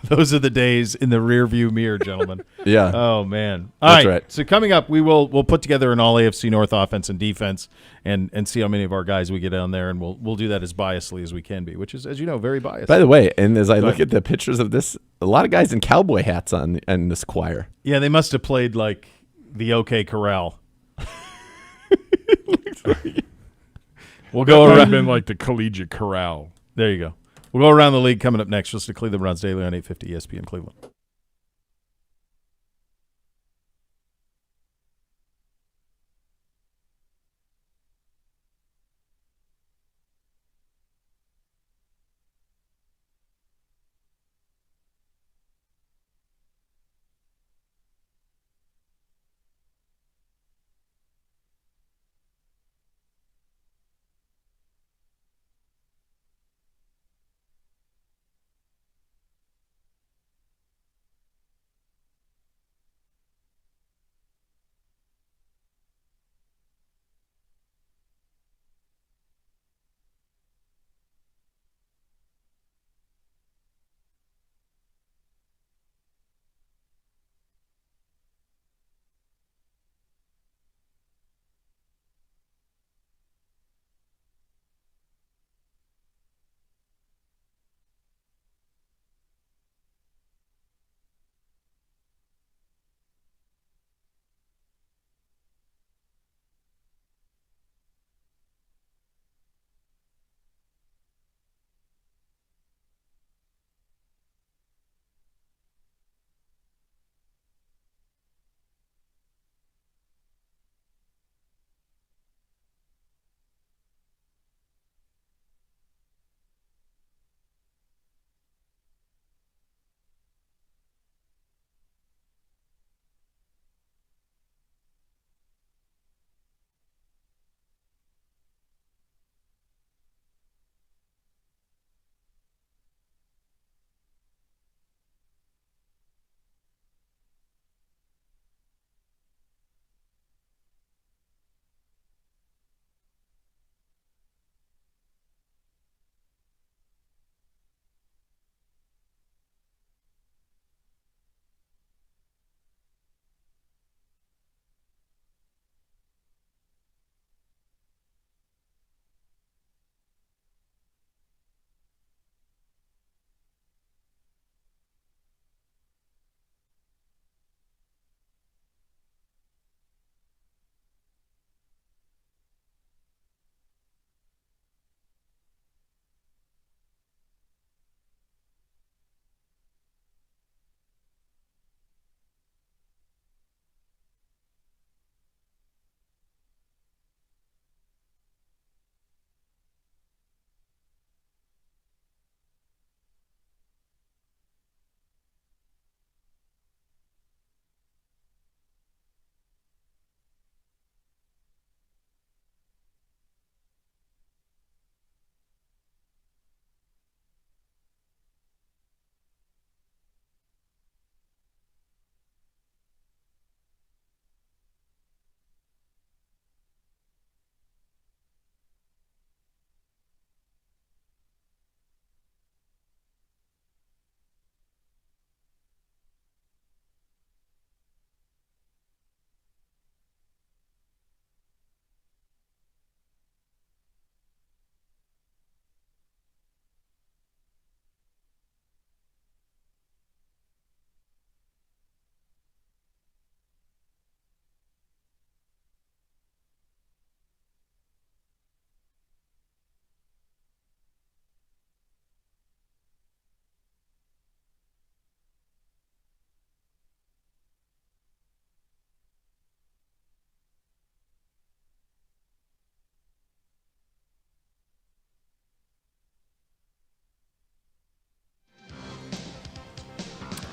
Those are the days in the rear view mirror, gentlemen. Yeah. Oh man! That's right. So coming up, we'll put together an all AFC North offense and defense, and see how many of our guys we get on there, and we'll do that as biasly as we can be, which is, as you know, very biased. By the way, and as I look at the pictures of this, a lot of guys in cowboy hats on this choir. Yeah, they must have played like the OK Corral. We'll go Might have around. been like the collegiate corral. There you go. We'll go around the league coming up next. Listen to Cleveland Browns Daily on 850 ESPN Cleveland.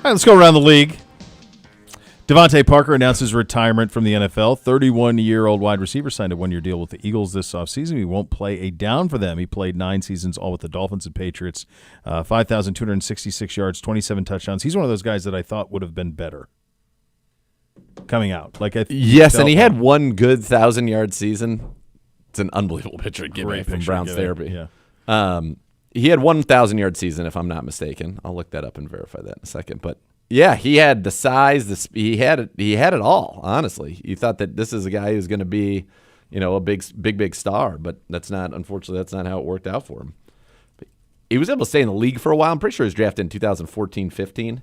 right, let's go around the league. Devontae Parker announces retirement from the NFL. 31-year-old wide receiver signed a one-year deal with the Eagles this offseason. He won't play a down for them. He played 9 seasons, all with the Dolphins and Patriots. 5,266 yards, 27 touchdowns. He's one of those guys that I thought would have been better coming out. Yes, and he had one good 1,000-yard season. It's an unbelievable picture to give me from Browns Therapy. Yeah. He had 1,000-yard season, if I'm not mistaken. I'll look that up and verify that in a second. But yeah, he had the size, the speed. He had it all. Honestly, you thought that this is a guy who's going to be, a big star. But unfortunately, that's not how it worked out for him. But he was able to stay in the league for a while. I'm pretty sure he was drafted in 2014-15.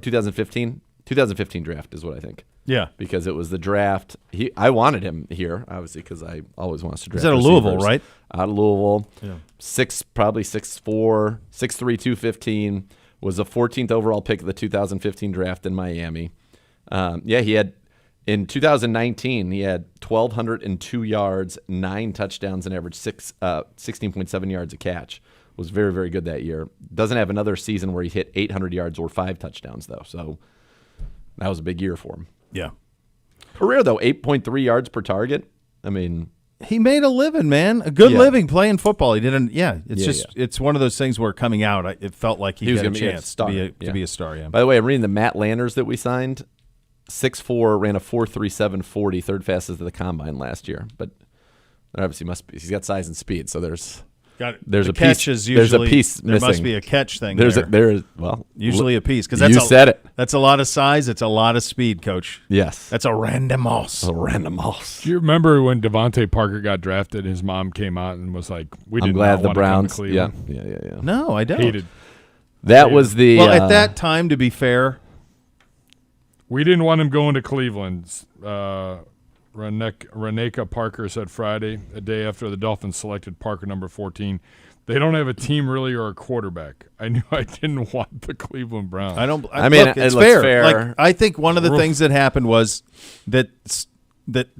2015 draft is what I think. Yeah, because it was the draft. I wanted him here, obviously, because I always want to draft. He's out of Louisville, right? Out of Louisville. Yeah. 6'4", 6'3", 215. Was the 14th overall pick of the 2015 draft in Miami. He had in 2019 he had 1,202 yards, 9 touchdowns, and averaged 16.7 yards a catch. Was very, very good that year. Doesn't have another season where he hit 800 yards or 5 touchdowns though. So that was a big year for him. Yeah. Career though, 8.3 yards per target. I mean, he made a living, man. A good living playing football. He didn't. Yeah, it's one of those things where coming out, it felt like he was had a gonna chance to be a star. Yeah. By the way, I'm reading the Matt Landers that we signed. 6'4", ran a 4.37 40, third fastest at the combine last year. But there obviously must be. He's got size and speed, so there's a piece. There's a piece missing. There must be a catch thing. Usually a piece because you said it. That's a lot of size. It's a lot of speed, Coach. Yes, that's a random moss. A random moss. Do you remember when Devontae Parker got drafted? His mom came out and was like, I'm glad the Browns. Yeah. No, I don't. Hated. That was the. Well, at that time, to be fair, we didn't want him going to Cleveland. Reneka Parker said Friday, a day after the Dolphins selected Parker number 14. They don't have a team really or a quarterback. I knew I didn't want the Cleveland Browns. Look, it's fair. Like, I think one of the things that happened was that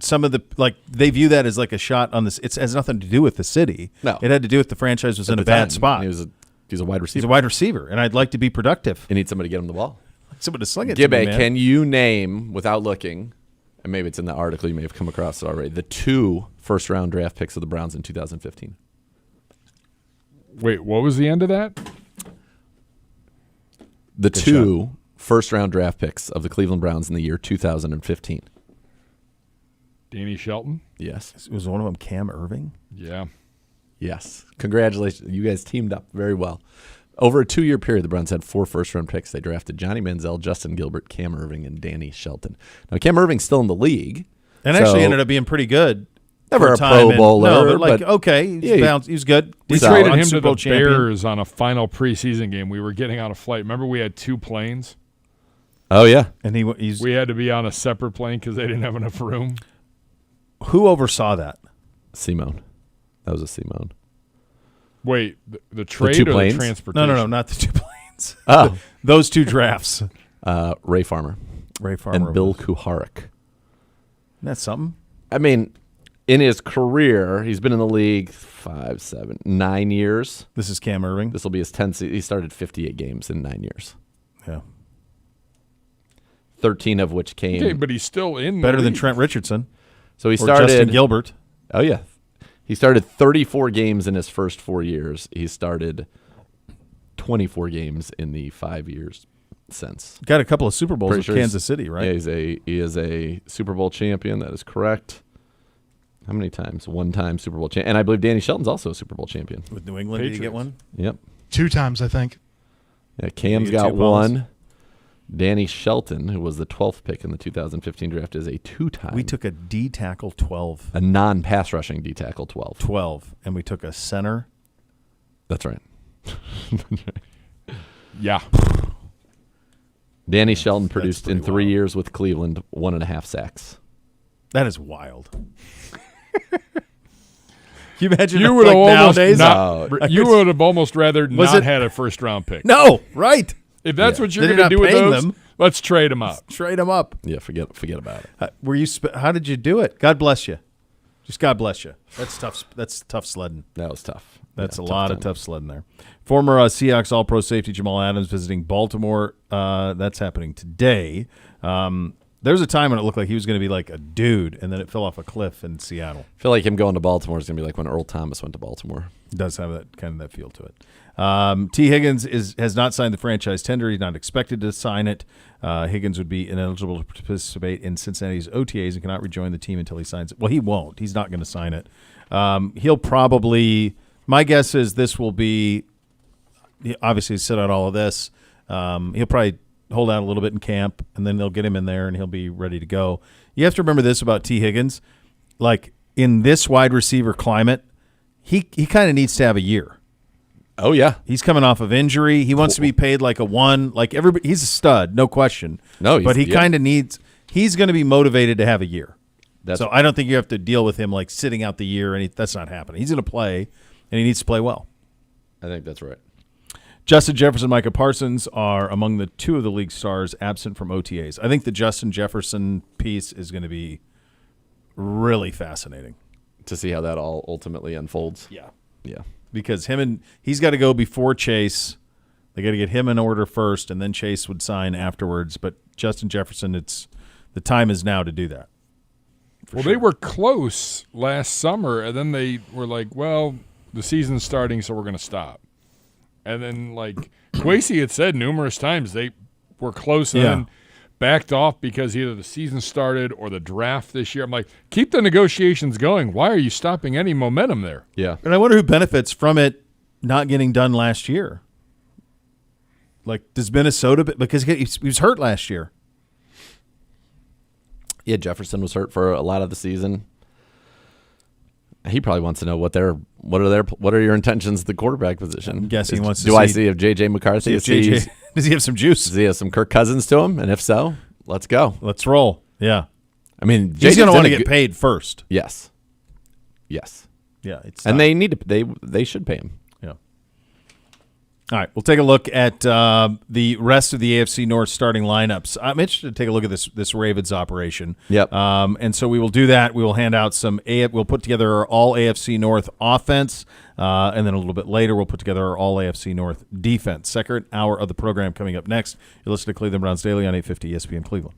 some of the they view that as like a shot on this. It has nothing to do with the city. No, it had to do with the franchise was in a bad spot. He's a wide receiver. He's a wide receiver, and I'd like to be productive. You need somebody to get him the ball. Somebody to sling it. Gibbe, to me, man. Can you name without looking? And maybe it's in the article you may have come across already. The 2 first-round draft picks of the Browns in 2015. Wait, what was the end of that? The 2 first-round draft picks of the Cleveland Browns in the year 2015. Danny Shelton? Yes. Was one of them Cam Irving? Yeah. Yes. Congratulations. You guys teamed up very well. Over a 2-year period, the Browns had 4 first-round picks. They drafted Johnny Manziel, Justin Gilbert, Cam Irving, and Danny Shelton. Now, Cam Irving's still in the league. And actually ended up being pretty good. Never a Pro Bowler. But okay, he was good. We traded him to the Bears on a final preseason game. We were getting on a flight. Remember we had 2 planes? Oh, yeah. And we had to be on a separate plane because they didn't have enough room. Who oversaw that? Simone. That was a Simone. Wait, the trade or planes? the transportation? No, not the 2 planes. Oh. Those 2 drafts. Ray Farmer. And Bill Kuharik. Isn't that something? I mean, in his career, he's been in the league 9 years. This is Cam Irving. This will be his 10th season. He started 58 games in 9 years. Yeah. 13 of which came. Okay, but he's still in better the than league. Trent Richardson. So he started. Justin Gilbert. Oh, yeah. He started 34 games in his first 4 years. He started 24 games in the 5 years since. Got a couple of Super Bowls with Kansas City, right? Yeah, he is a Super Bowl champion. That is correct. How many times? 1 time Super Bowl champion. And I believe Danny Shelton's also a Super Bowl champion. With New England, Did you get one? Yep. 2 times, I think. Yeah, Cam's got 1. Danny Shelton, who was the 12th pick in the 2015 draft, is a 2-time. We took a D tackle 12. A non-pass rushing D tackle 12. 12. And we took a center. That's right. Yeah. Danny Shelton produced in 3 years with Cleveland 1.5 sacks. That is wild. Can you imagine you would have nowadays? You would have almost rather not had a first round pick. No, right. If that's what you're going to do with those, let's trade them up. Trade them up. Yeah, forget about it. How did you do it? God bless you. Just God bless you. That's tough. That's tough sledding. That was tough. That's Yeah, a lot of time. tough sledding there. Former Seahawks All-Pro safety Jamal Adams visiting Baltimore. That's happening today. There was a time when it looked like he was going to be like a dude, and then it fell off a cliff in Seattle. I feel like him going to Baltimore is going to be like when Earl Thomas went to Baltimore. It does have that kind of that feel to it. T. Higgins has not signed the franchise tender. He's not expected to sign it. Higgins would be ineligible to participate in Cincinnati's OTAs and cannot rejoin the team until he signs it. Well, he won't. He's not going to sign it. He'll probably – my guess is this will be – obviously sit out all of this. He'll probably hold out a little bit in camp, and then they'll get him in there, and he'll be ready to go. You have to remember this about T. Higgins. Like, in this wide receiver climate, he kind of needs to have a year. Oh, yeah. He's coming off of injury. He wants to be paid like a one. Like everybody, he's a stud, no question. No, but he kind of needs. He's going to be motivated to have a year. So I don't think you have to deal with him like sitting out the year, and that's not happening. He's going to play, and he needs to play well. I think that's right. Justin Jefferson, Micah Parsons are among the two of the league stars absent from OTAs. I think the Justin Jefferson piece is going to be really fascinating To see how that all ultimately unfolds. Yeah. Yeah. Because he's got to go before Chase. They got to get him in order first, and then Chase would sign afterwards. But Justin Jefferson, the time is now to do that. They were close last summer, and then they were like, well, the season's starting, so we're going to stop. And then, like, Kwesi had said numerous times they were close and then backed off because either the season started or the draft this year. I'm like, keep the negotiations going. Why are you stopping any momentum there? Yeah. And I wonder who benefits from it not getting done last year. Like, does Minnesota, because he was hurt last year. Yeah, Jefferson was hurt for a lot of the season. He probably wants to know what are your intentions at the quarterback position. I'm guessing he wants to do I see if J.J. McCarthy does he have some juice? Does he have some Kirk Cousins to him? And if so, let's go. Let's roll. Yeah. I mean, he's going to want to get paid first. Yes. Yeah. And they need to. They should pay him. Yeah. All right, we'll take a look at the rest of the AFC North starting lineups. I'm interested to take a look at this Ravens operation. Yep. And so we will do that. We will hand out we'll put together our all AFC North offense, and then a little bit later we'll put together our all AFC North defense. Second hour of the program coming up next. You're listening to Cleveland Browns Daily on 850 ESPN Cleveland.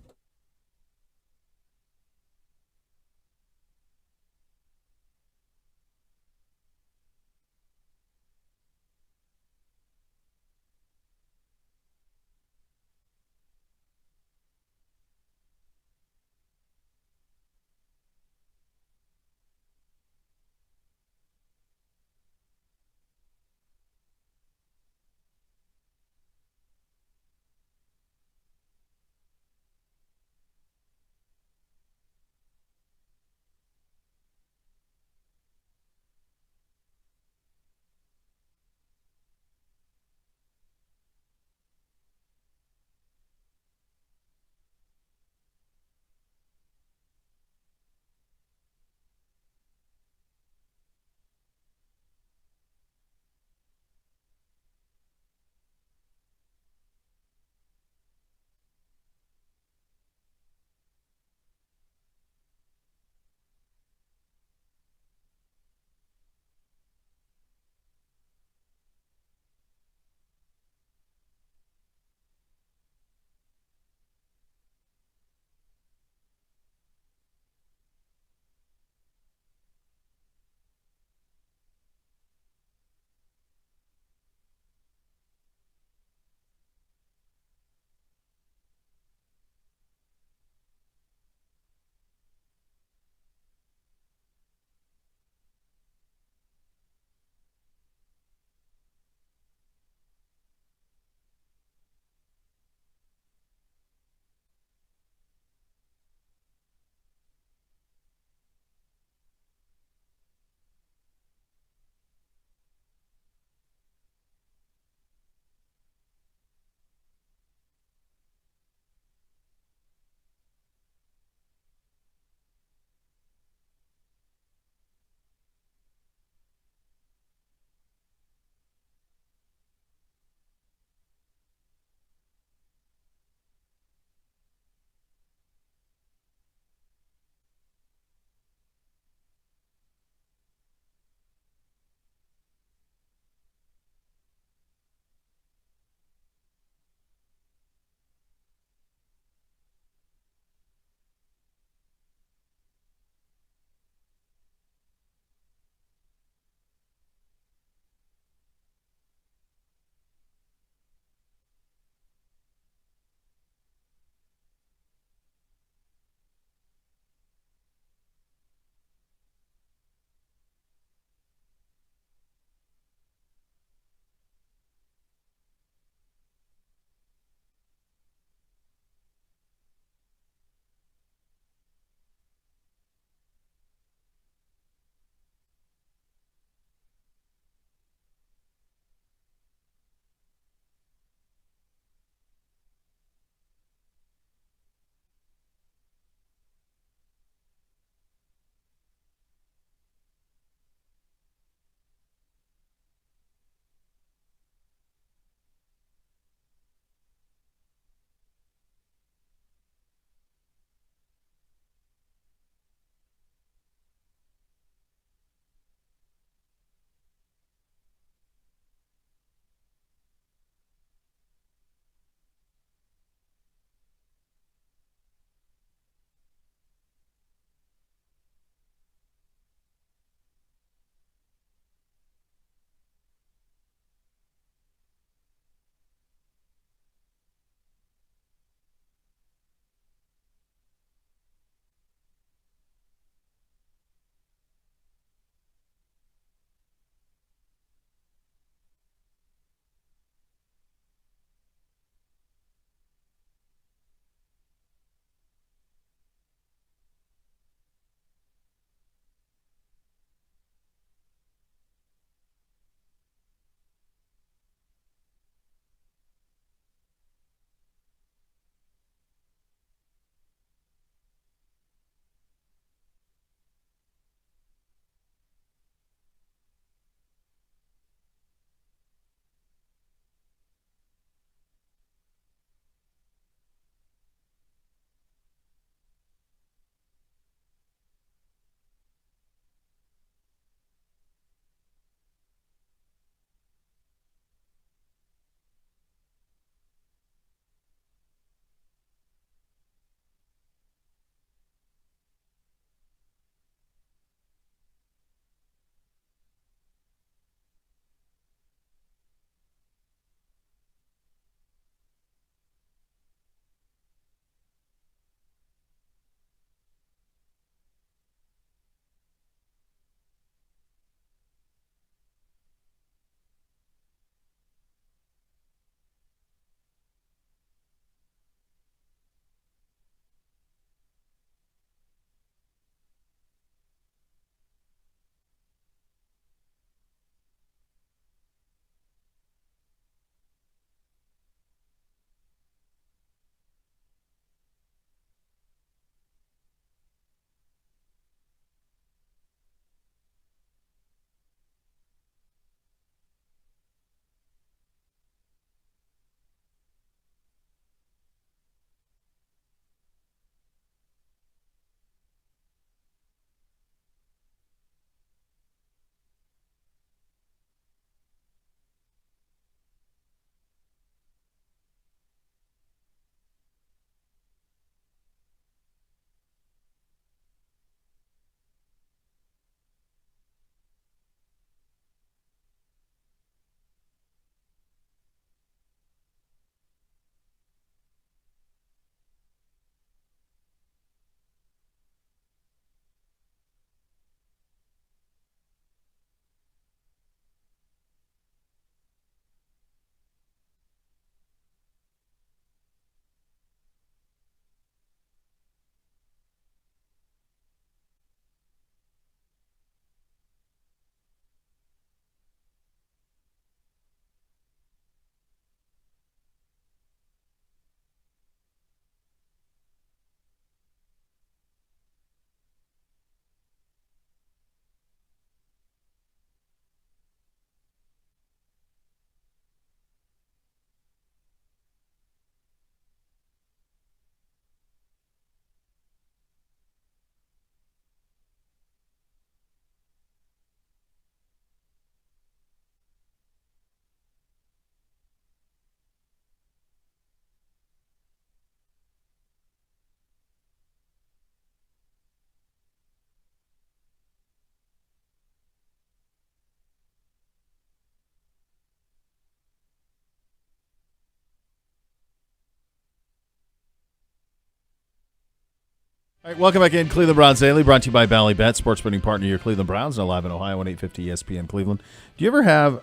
All right, welcome back in Cleveland Browns Daily, brought to you by Bally Bet, sports betting partner of your Cleveland Browns, now live in Ohio on 850 ESPN Cleveland. Do you ever have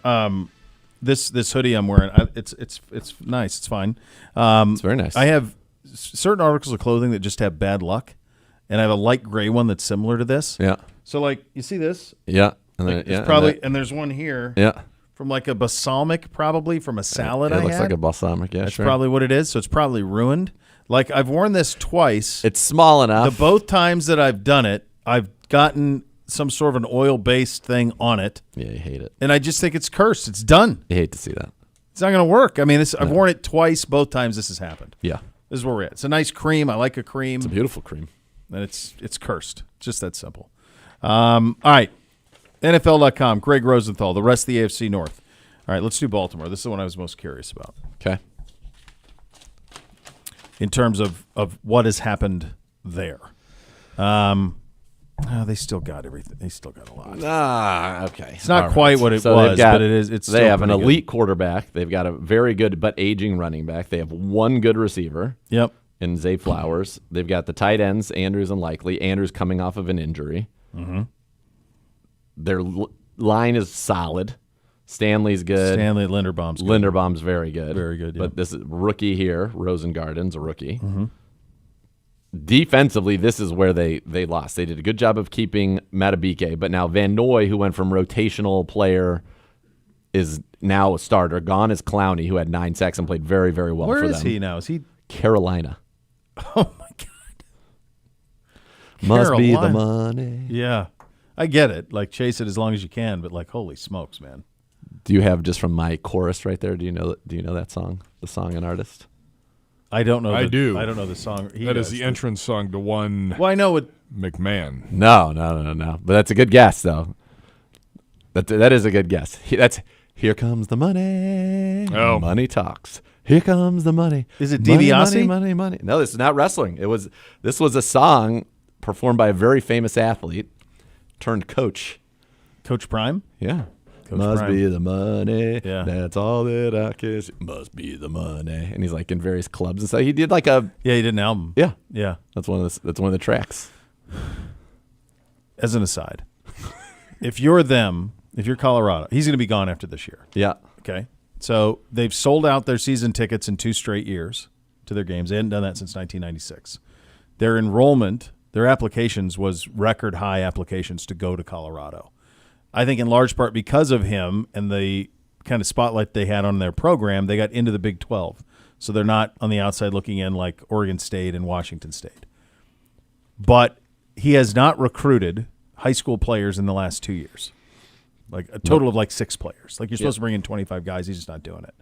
this hoodie I'm wearing? It's nice. It's fine. It's very nice. I have certain articles of clothing that just have bad luck, and I have a light gray one that's similar to this. Yeah. So, like, you see this? Yeah. And Like, then, it's probably, and there's one here. Yeah. From like a balsamic, probably from a salad. It I looks had. like a balsamic. Yeah, That's sure. probably what it is. So it's probably ruined. Like, I've worn this twice. It's small enough. The both times that I've done it, I've gotten some sort of an oil-based thing on it. Yeah, you hate it. And I just think it's cursed. It's done. You hate to see that. It's not going to work. I mean, I've worn it twice. Both times this has happened. Yeah. This is where we're at. It's a nice cream. I like a cream. It's a beautiful cream. And it's cursed. Just that simple. All right. NFL.com, Greg Rosenthal, the rest of the AFC North. All right, let's do Baltimore. This is the one I was most curious about. Okay. In terms of what has happened there. They still got everything. They still got a lot. Okay. It's not All quite right. what it So was, they've got, but it is. It's they still have an pretty elite quarterback. They've got a very good but aging running back. They have one good receiver good. Yep. in Zay Flowers. They've got the tight ends, Andrews and Likely. Andrews coming off of an injury. Mm-hmm. Their line is solid. Stanley's good. Stanley Linderbaum's good. Linderbaum's very good. Very good, yeah. But this is rookie here. Rosengarten's a rookie. Mm-hmm. Defensively, this is where they lost. They did a good job of keeping Matabike, but now Van Noy, who went from rotational player, is now a starter. Gone is Clowney, who had 9 sacks and played very, very well Where for them. is he now? Is he? Carolina. Oh, my God. Must be the Carolina. money. Yeah. I get it. Like, chase it as long as you can, but, like, holy smokes, man. Do you have just from my chorus right there? Do you know that song? The song and artist? I don't know. I do. I don't know the song. That is the entrance song to one Well, I know it. McMahon. No. But that's a good guess, though. That is a good guess. That's Here Comes the Money. Oh. Money talks. Here comes the money. Is it Money, DiBiase? money. No, this is not wrestling. This was a song performed by a very famous athlete turned coach. Coach Prime? Yeah. Coach Must Prime. be the money. Yeah. That's all that I can see. Must be the money. And he's like in various clubs and so he did like a Yeah, he did an album. yeah. Yeah. That's one of the tracks. As an aside, if you're Colorado, he's going to be gone after this year. Yeah. Okay. So they've sold out their season tickets in 2 straight years to their games. They hadn't done that since 1996. Their enrollment, their applications was record high applications to go to Colorado. I think in large part because of him and the kind of spotlight they had on their program, they got into the Big 12. So they're not on the outside looking in like Oregon State and Washington State. But he has not recruited high school players in the last 2 years. Like a total of like 6 players. Like you're supposed to bring in 25 guys. He's just not doing it.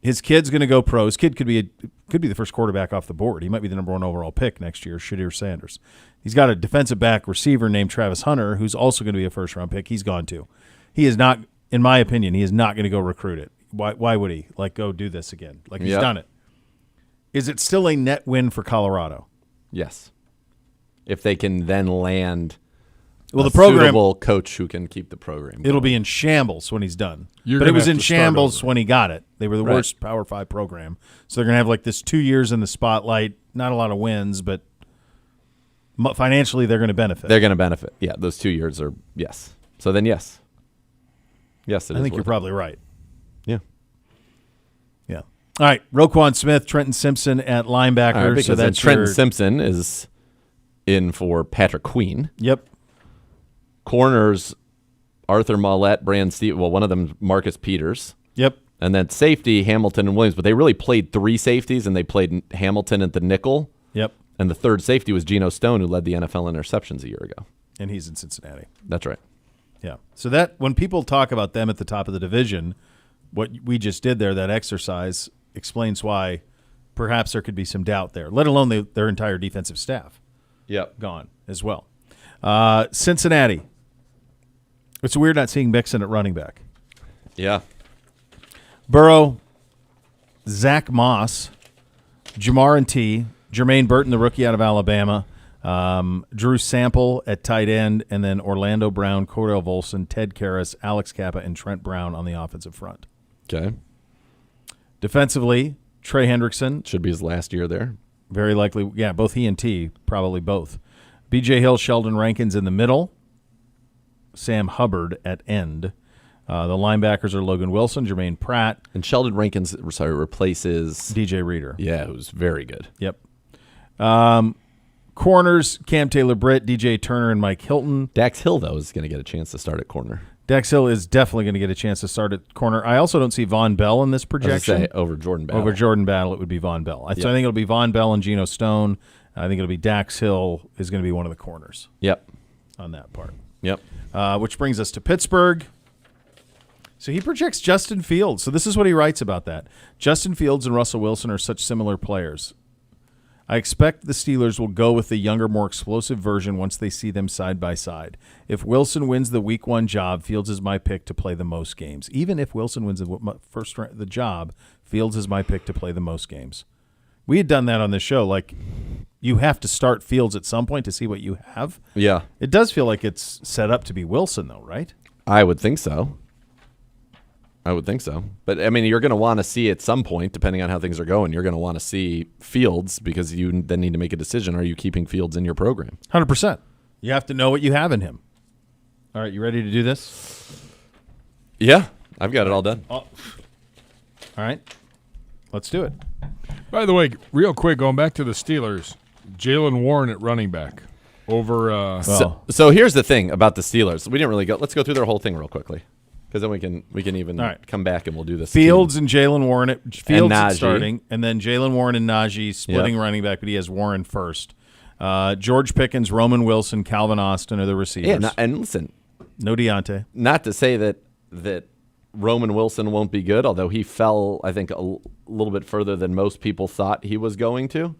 His kid's going to go pro. His kid could be the first quarterback off the board. He might be the number 1 overall pick next year, Shadir Sanders. He's got a defensive back receiver named Travis Hunter, who's also going to be a first-round pick. He's gone too. He is not, in my opinion, he is not going to go recruit it. Why would he? Like, go do this again. Like, he's done it. Is it still a net win for Colorado? Yes. If they can then land Well, a the program, suitable coach who can keep the program going. it'll be in shambles when he's done. You're But it gonna was have in to start shambles over. when he got it. They were the Right. worst Power 5 program. So they're going to have like this 2 years in the spotlight, not a lot of wins, but financially they're going to benefit. They're going to benefit. Yeah, those 2 years are yes. So then yes. Yes, it I is think you're worth it. probably right. Yeah. Yeah. All right. Roquan Smith, Trenton Simpson at linebacker. All right, because so then that's Trenton your, Simpson is in for Patrick Queen. Yep. Corners, Arthur Mollett, Brand Steve. Well, one of them, Marcus Peters. Yep. And then safety, Hamilton and Williams. But they really played 3 safeties, and they played Hamilton at the nickel. Yep. And the third safety was Geno Stone, who led the NFL interceptions a year ago. And he's in Cincinnati. That's right. Yeah. So that when people talk about them at the top of the division, what we just did there, that exercise explains why perhaps there could be some doubt there, let alone their entire defensive staff Yep. gone as well. Cincinnati. It's weird not seeing Mixon at running back. Yeah. Burrow, Zach Moss, Jamar and T, Jermaine Burton, the rookie out of Alabama, Drew Sample at tight end, and then Orlando Brown, Cordell Volson, Ted Karras, Alex Kappa, and Trent Brown on the offensive front. Okay. Defensively, Trey Hendrickson. Should be his last year there. Very likely, yeah, both he and T, probably both. B.J. Hill, Sheldon Rankins in the middle. Sam Hubbard at end. The linebackers are Logan Wilson, Jermaine Pratt. And Sheldon Rankins, replaces DJ Reader. Yeah, it was very good. Yep. Corners, Cam Taylor-Britt, DJ Turner, and Mike Hilton. Dax Hill, though, is going to get a chance to start at corner. Dax Hill is definitely going to get a chance to start at corner. I also don't see Von Bell in this projection. I was gonna say, over Jordan Battle. Over Jordan Battle, it would be Von Bell. So I think it'll be Von Bell and Geno Stone. I think it'll be Dax Hill is going to be one of the corners. Yep. On that part. Yep. Which brings us to Pittsburgh. So he projects Justin Fields. So this is what he writes about that. Justin Fields and Russell Wilson are such similar players. I expect the Steelers will go with the younger, more explosive version once they see them side by side. If Wilson wins the Week 1 job, Fields is my pick to play the most games. Even if Wilson wins the job, Fields is my pick to play the most games. We had done that on this show. Like, you have to start Fields at some point to see what you have. Yeah. It does feel like it's set up to be Wilson, though, right? I would think so. But, I mean, you're going to want to see at some point, depending on how things are going, you're going to want to see Fields because you then need to make a decision. Are you keeping Fields in your program? 100%. You have to know what you have in him. All right, you ready to do this? Yeah, I've got it all done. All right, let's do it. By the way, real quick, going back to the Steelers, Jalen Warren at running back over. So here's the thing about the Steelers. We didn't really go. Let's go through their whole thing real quickly. Because then we can even come back and we'll do this. Fields and Jalen Warren. Fields starting, and then Jalen Warren and Najee splitting running back, but he has Warren first. George Pickens, Roman Wilson, Calvin Austin are the receivers. Yeah, and listen, no Deontay. Not to say that Roman Wilson won't be good, although he fell, I think, a little bit further than most people thought he was going to.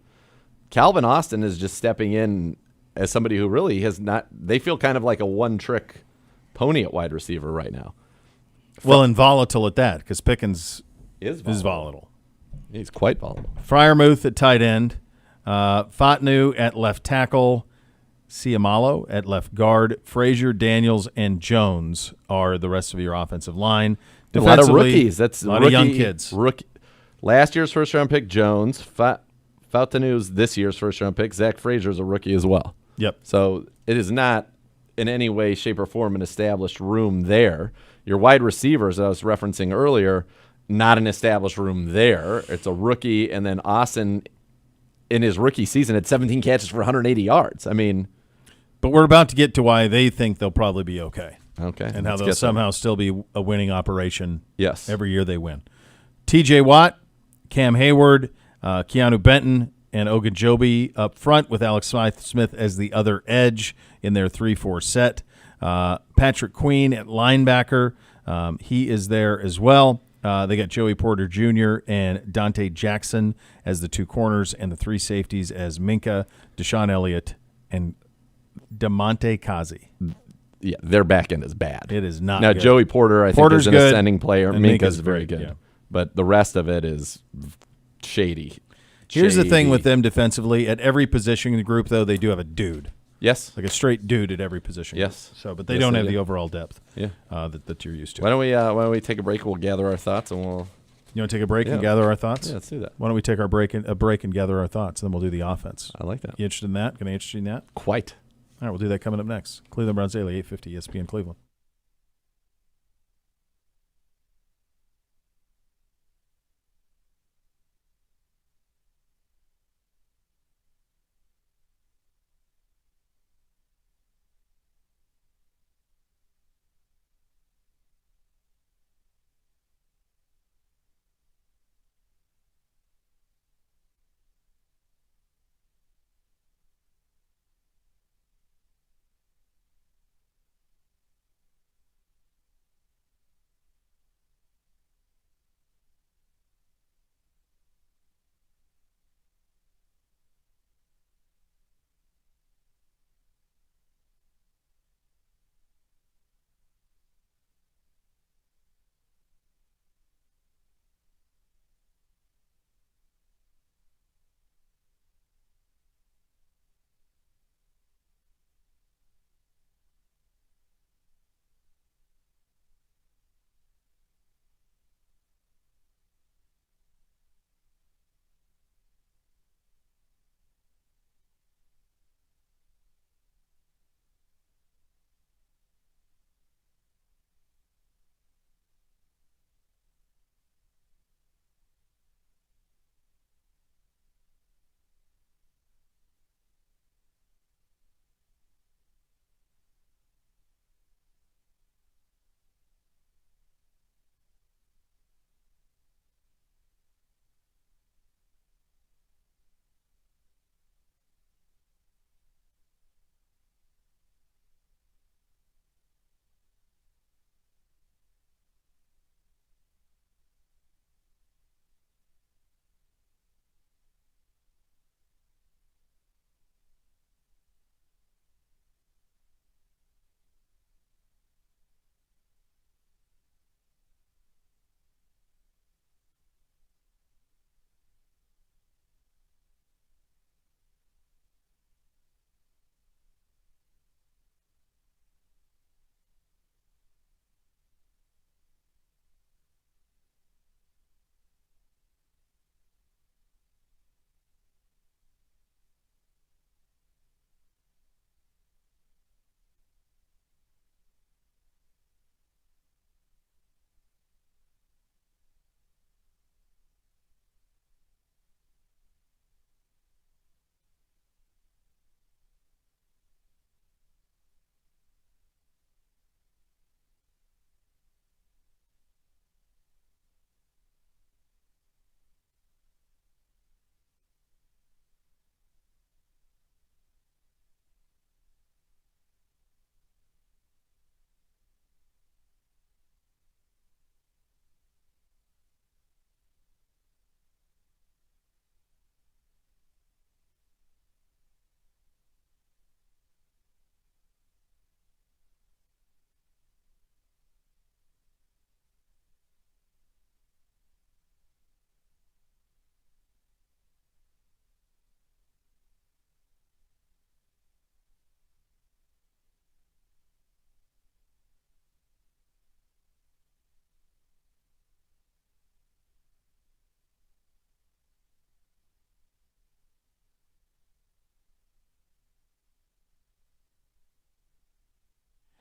Calvin Austin is just stepping in as somebody who really has not. They feel kind of like a one-trick pony at wide receiver right now. Well, and volatile at that, because Pickens is volatile. He's quite volatile. Freiermuth at tight end. Fatnu at left tackle. Ciamalo at left guard. Frazier, Daniels, and Jones are the rest of your offensive line. A lot of rookies. That's a lot of young kids. Last year's first-round pick, Jones. Fautanu's this year's first-round pick. Zach Frazier's a rookie as well. Yep. So it is not in any way, shape, or form an established room there. Your wide receivers, I was referencing earlier, not an established room there. It's a rookie, and then Austin, in his rookie season, had 17 catches for 180 yards. I mean, but we're about to get to why they think they'll probably be okay. Okay. And how they'll somehow still be a winning operation. Yes. Every year they win. T.J. Watt, Cam Hayward, Keanu Benton, and Ogunjobi up front with Alex Smith as the other edge in their 3-4 set. Patrick Queen at linebacker. He is there as well. They got Joey Porter Jr. and Dante Jackson as the two corners, and the three safeties as Minka, Deshaun Elliott, and DeMonte Kazi. Yeah, their back end is bad. It is not now, good. Joey Porter, I think, is an ascending player. Minka's very good. Yeah. But the rest of it is shady. Here's the thing with them defensively. At every position in the group, though, they do have a dude. Yes. Like a straight dude at every position. Yes. So, but they don't have the overall depth that you're used to. Why don't we take a break? We'll gather our thoughts and we'll. You want to take a break and gather our thoughts? Yeah, let's do that. Why don't we take a break and gather our thoughts, and then we'll do the offense. I like that. You interested in that? Going to interested in that? Quite. All right, we'll do that coming up next. Cleveland Browns Daily, 850 ESPN Cleveland.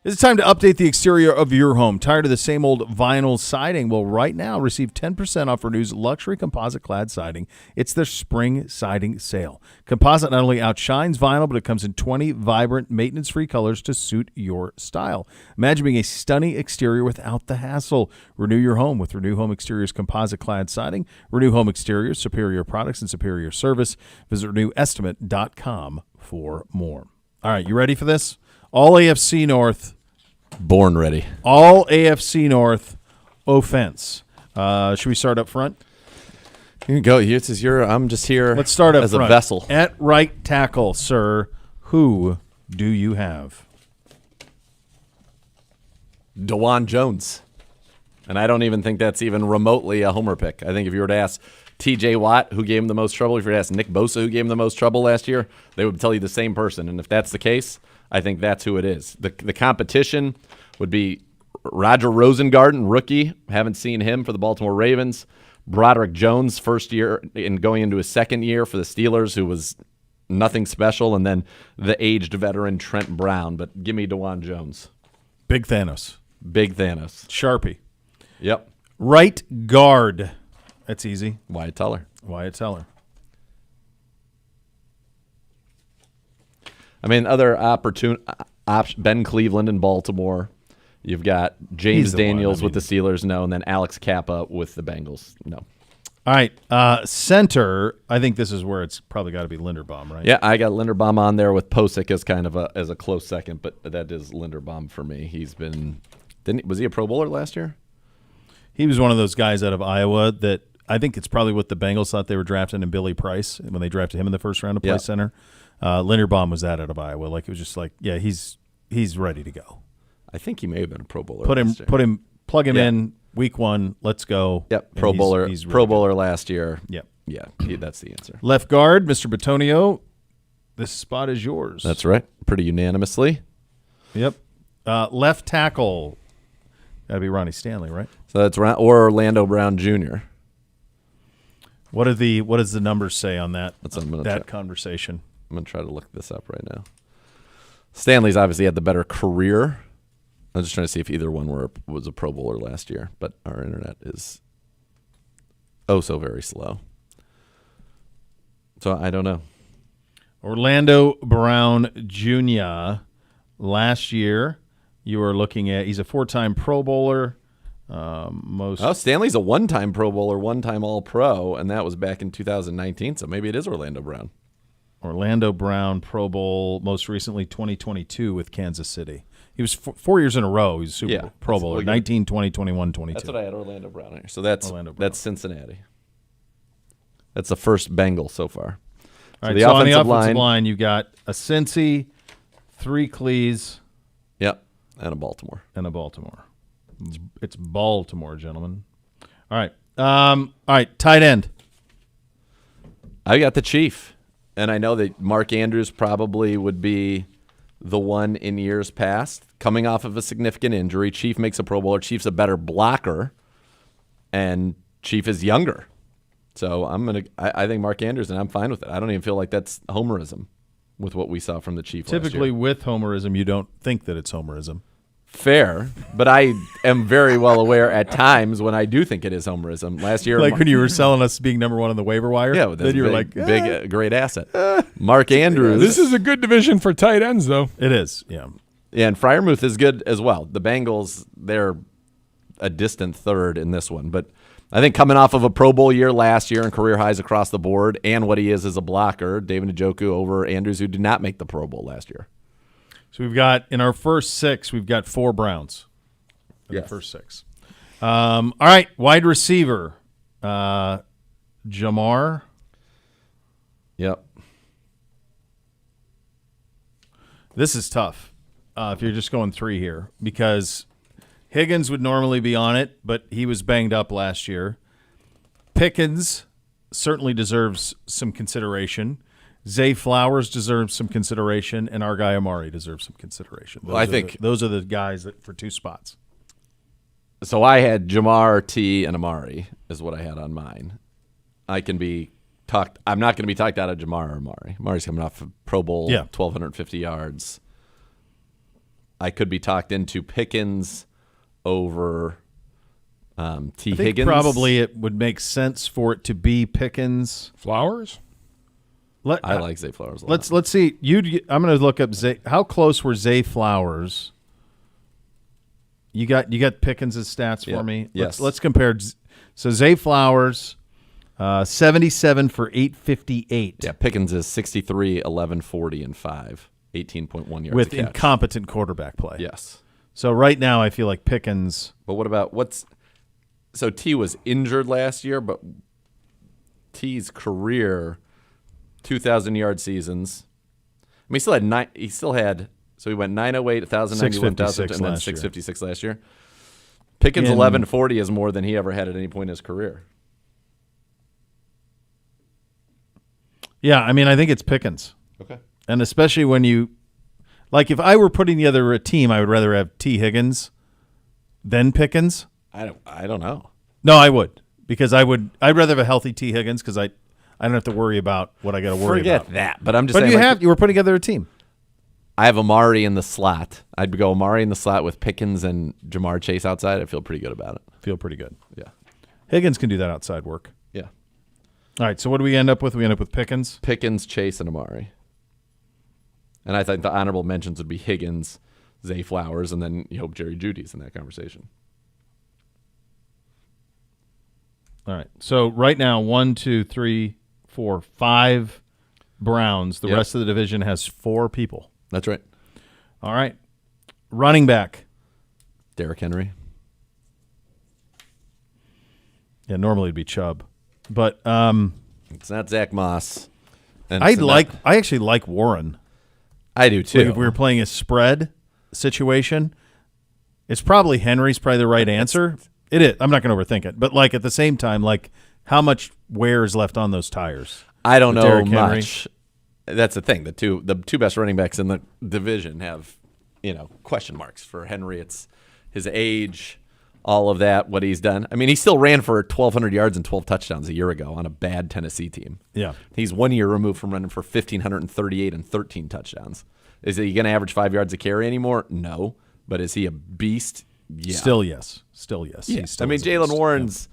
It's time to update the exterior of your home. Tired of the same old vinyl siding? Well, right now, receive 10% off Renew's luxury composite clad siding. It's their spring siding sale. Composite not only outshines vinyl, but it comes in 20 vibrant, maintenance-free colors to suit your style. Imagine being a stunning exterior without the hassle. Renew your home with Renew Home Exteriors composite clad siding. Renew Home Exteriors, superior products and superior service. Visit renewestimate.com for more. All right, you ready for this? All AFC North. Born ready. All AFC North offense. Should we start up front? Here you go. I'm just here. Let's start up as front. a vessel. At right tackle, sir, who do you have? DeJuan Jones. And I don't even think that's even remotely a homer pick. I think if you were to ask TJ Watt, who gave him the most trouble, if you were to ask Nick Bosa, who gave him the most trouble last year, they would tell you the same person. And if that's the case, I think that's who it is. The competition would be Roger Rosengarten, rookie. Haven't seen him for the Baltimore Ravens. Broderick Jones, first year and going into his second year for the Steelers, who was nothing special. And then the aged veteran Trent Brown. But give me DeJuan Jones. Big Thanos. Big Thanos. Sharpie. Yep. Right guard. That's easy. Wyatt Teller. Wyatt Teller. I mean, other Ben Cleveland in Baltimore. You've got James Daniels with the Steelers, no, and then Alex Kappa with the Bengals, no. All right, center. I think this is where it's probably got to be Linderbaum, right? Yeah, I got Linderbaum on there with Posick as kind of as a close second, but that is Linderbaum for me. Was he a Pro Bowler last year? He was one of those guys out of Iowa that I think it's probably what the Bengals thought they were drafting in Billy Price when they drafted him in the first round to play center. Linderbaum was that out of Iowa. Like it was just like, yeah, he's ready to go. I think he may have been a Pro Bowler. Plug him in week one. Let's go. Yep, Pro Bowler. He's really Pro Bowler last year. Yep. Yeah, that's the answer. Left guard, Mr. Batonio. This spot is yours. That's right. Pretty unanimously. Yep. Left tackle. Got to be Ronnie Stanley, right? So that's or Orlando Brown Jr. What does the numbers say on that conversation? I'm going to try to look this up right now. Stanley's obviously had the better career. I'm just trying to see if either one was a Pro Bowler last year, but our internet is so very slow. So I don't know. Orlando Brown Jr. Last year, you were looking at, he's a 4-time Pro Bowler. Stanley's a 1-time Pro Bowler, 1-time All-Pro, and that was back in 2019, so maybe it is Orlando Brown. Orlando Brown, Pro Bowl, most recently 2022 with Kansas City. He was 4 years in a row. He was Super Pro Bowler, 19, 20, 21, 22. That's what I had, Orlando Brown here. So that's Cincinnati. That's the first Bengal so far. All right, so on the offensive line, you've got a Cincy, 3 Clees. Yep, and a Baltimore. It's Baltimore, gentlemen. All right, tight end. I got the Chief. And I know that Mark Andrews probably would be the one in years past, coming off of a significant injury. Chief makes a Pro Bowler. Chief's a better blocker, and Chief is younger. So I think Mark Andrews, and I'm fine with it. I don't even feel like that's homerism with what we saw from the Chief Typically last year. with homerism, you don't think that it's homerism. Fair, but I am very well aware at times when I do think it is homerism. Last year, like when you were selling us being number one on the waiver wire. Yeah, then you were like, big, great asset. Mark Andrews. This is a good division for tight ends, though. It is, yeah. Yeah, and Freiermuth is good as well. The Bengals, they're a distant third in this one, but I think coming off of a Pro Bowl year last year and career highs across the board, and what he is as a blocker, David Njoku over Andrews, who did not make the Pro Bowl last year. So we've got, in our first 6, we've got 4 Browns in the first 6. All right, wide receiver, Jamar. Yep. This is tough if you're just going 3 here, because Higgins would normally be on it, but he was banged up last year. Pickens certainly deserves some consideration. Zay Flowers deserves some consideration, and our guy Amari deserves some consideration. I think those are the guys that for 2 spots. So I had Jamar, T, and Amari is what I had on mine. I can be talked. I'm not going to be talked out of Jamar or Amari. Amari's coming off of Pro Bowl, 1,250 yards. I could be talked into Pickens over T. I think Higgins. probably it would make sense for it to be Pickens. Flowers? I like Zay Flowers a lot. Let's see. I'm going to look up Zay. How close were Zay Flowers? You got Pickens' stats for me. Yes. Let's compare. So Zay Flowers, 77 for 858. Yeah, Pickens is 63, 11, 40, and 5, 18.1 yards with a catch. incompetent quarterback play. Yes. So right now I feel like Pickens. But what about so T was injured last year, but T's career 2,000-yard seasons. I mean, he still had so he went 908, 1,091, 1,000, and then 656 last year. Pickens 1140 is more than he ever had at any point in his career. Yeah, I mean, I think it's Pickens. Okay. And especially when you like if I were putting together a team, I would rather have T. Higgins than Pickens. I don't know. No, I would. Because I'd rather have a healthy T. Higgins because I don't have to worry about what I got to worry about. Forget that. But I'm just But saying. you were putting together a team. I have Amari in the slot. I'd go Amari in the slot with Pickens and Jamar Chase outside. I feel pretty good about it. Feel pretty good. Yeah. Higgins can do that outside work. Yeah. All right, so what do we end up with? We end up with Pickens. Pickens, Chase, and Amari. And I think the honorable mentions would be Higgins, Zay Flowers, and then you hope Jerry Jeudy's in that conversation. All right. So right now, 1, 2, 3, 4, 5 Browns. The rest of the division has 4 people. That's right. All right. Running back. Derrick Henry. Yeah, normally it'd be Chubb. But It's not Zach Moss. And I it's actually like Warren. I do too. Like if we were playing a spread situation, it's probably Henry's probably the right answer. It is. I'm not going to overthink it. But like at the same time, like how much wear is left on those tires? I don't know Derrick Henry. much. That's the thing. The two best running backs in the division have, question marks. For Henry, it's his age, all of that, what he's done. I mean, he still ran for 1,200 yards and 12 touchdowns a year ago on a bad Tennessee team. Yeah. He's 1 year removed from running for 1,538 and 13 touchdowns. Is he going to average 5 yards a carry anymore? No. But is he a beast? Yeah. Still yes. Yeah. He I mean, is a Jalen beast. Warren's,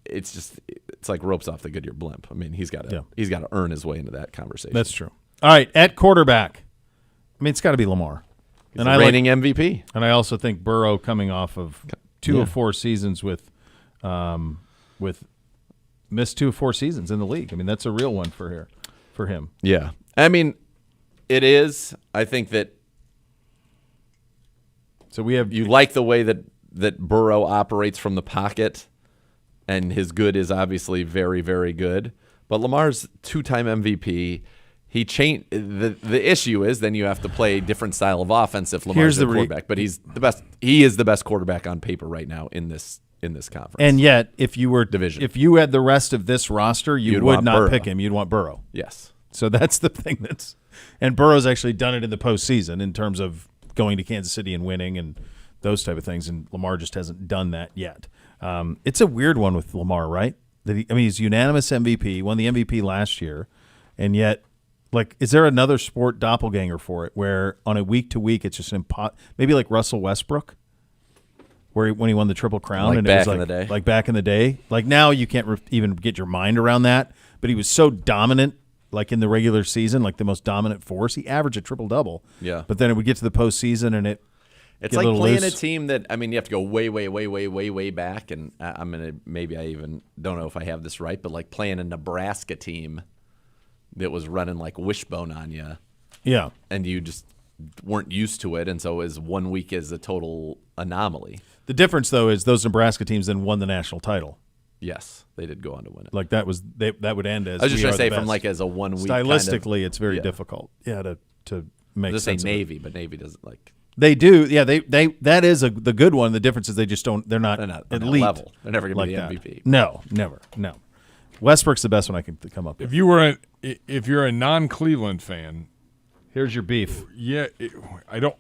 it's like ropes off the Goodyear blimp. I mean, he's got to earn his way into that conversation. That's true. All right, at quarterback. I mean, it's got to be Lamar. He's the reigning MVP. And I also think Burrow coming off of 2 of 4 seasons with missed 2 of 4 seasons in the league. I mean, that's a real one for him. Yeah. I mean, it is. I think that So we have you like the way that Burrow operates from the pocket, and his good is obviously very, very good. But Lamar's 2-time MVP. He changed. The issue is then you have to play a different style of offense if Lamar's the quarterback. But he's the best. He is the best quarterback on paper right now in this conference. And yet, if you had the rest of this roster, you would not Burrow. pick him. You'd want Burrow. Yes. So that's the thing and Burrow's actually done it in the postseason in terms of going to Kansas City and winning and those type of things. And Lamar just hasn't done that yet. It's a weird one with Lamar, right? He's unanimous MVP, won the MVP last year, and yet, like, is there another sport doppelganger for it where on a week-to-week it's just maybe like Russell Westbrook, when he won the Triple Crown, Like and back it was in the day. like back in the day. Like now you can't even get your mind around that, but he was so dominant, like in the regular season, like the most dominant force. He averaged a triple-double. Yeah. But then it would get to the postseason and It's get like a little playing loose. a team that, I mean, you have to go way, way, way, way, way, way back. And maybe I even don't know if I have this right, but like playing a Nebraska team that was running like wishbone on you. Yeah. And you just weren't used to it. And so is 1 week is a total anomaly. The difference, though, is those Nebraska teams then won the national title. Yes, they did go on to win it. Like that would end as I was just we trying are to say the from best. like as a 1 week. Stylistically, it's very difficult. Yeah, to make Just sense. say of it. Navy, but Navy doesn't like. They do. Yeah, they that is the good one. The difference is they just don't. They're not They're not on that elite level. They're never going like to be the that. MVP. No, never. No. Westbrook's the best one I can come up with. If you're a non-Cleveland fan, Here's your beef. yeah, I don't.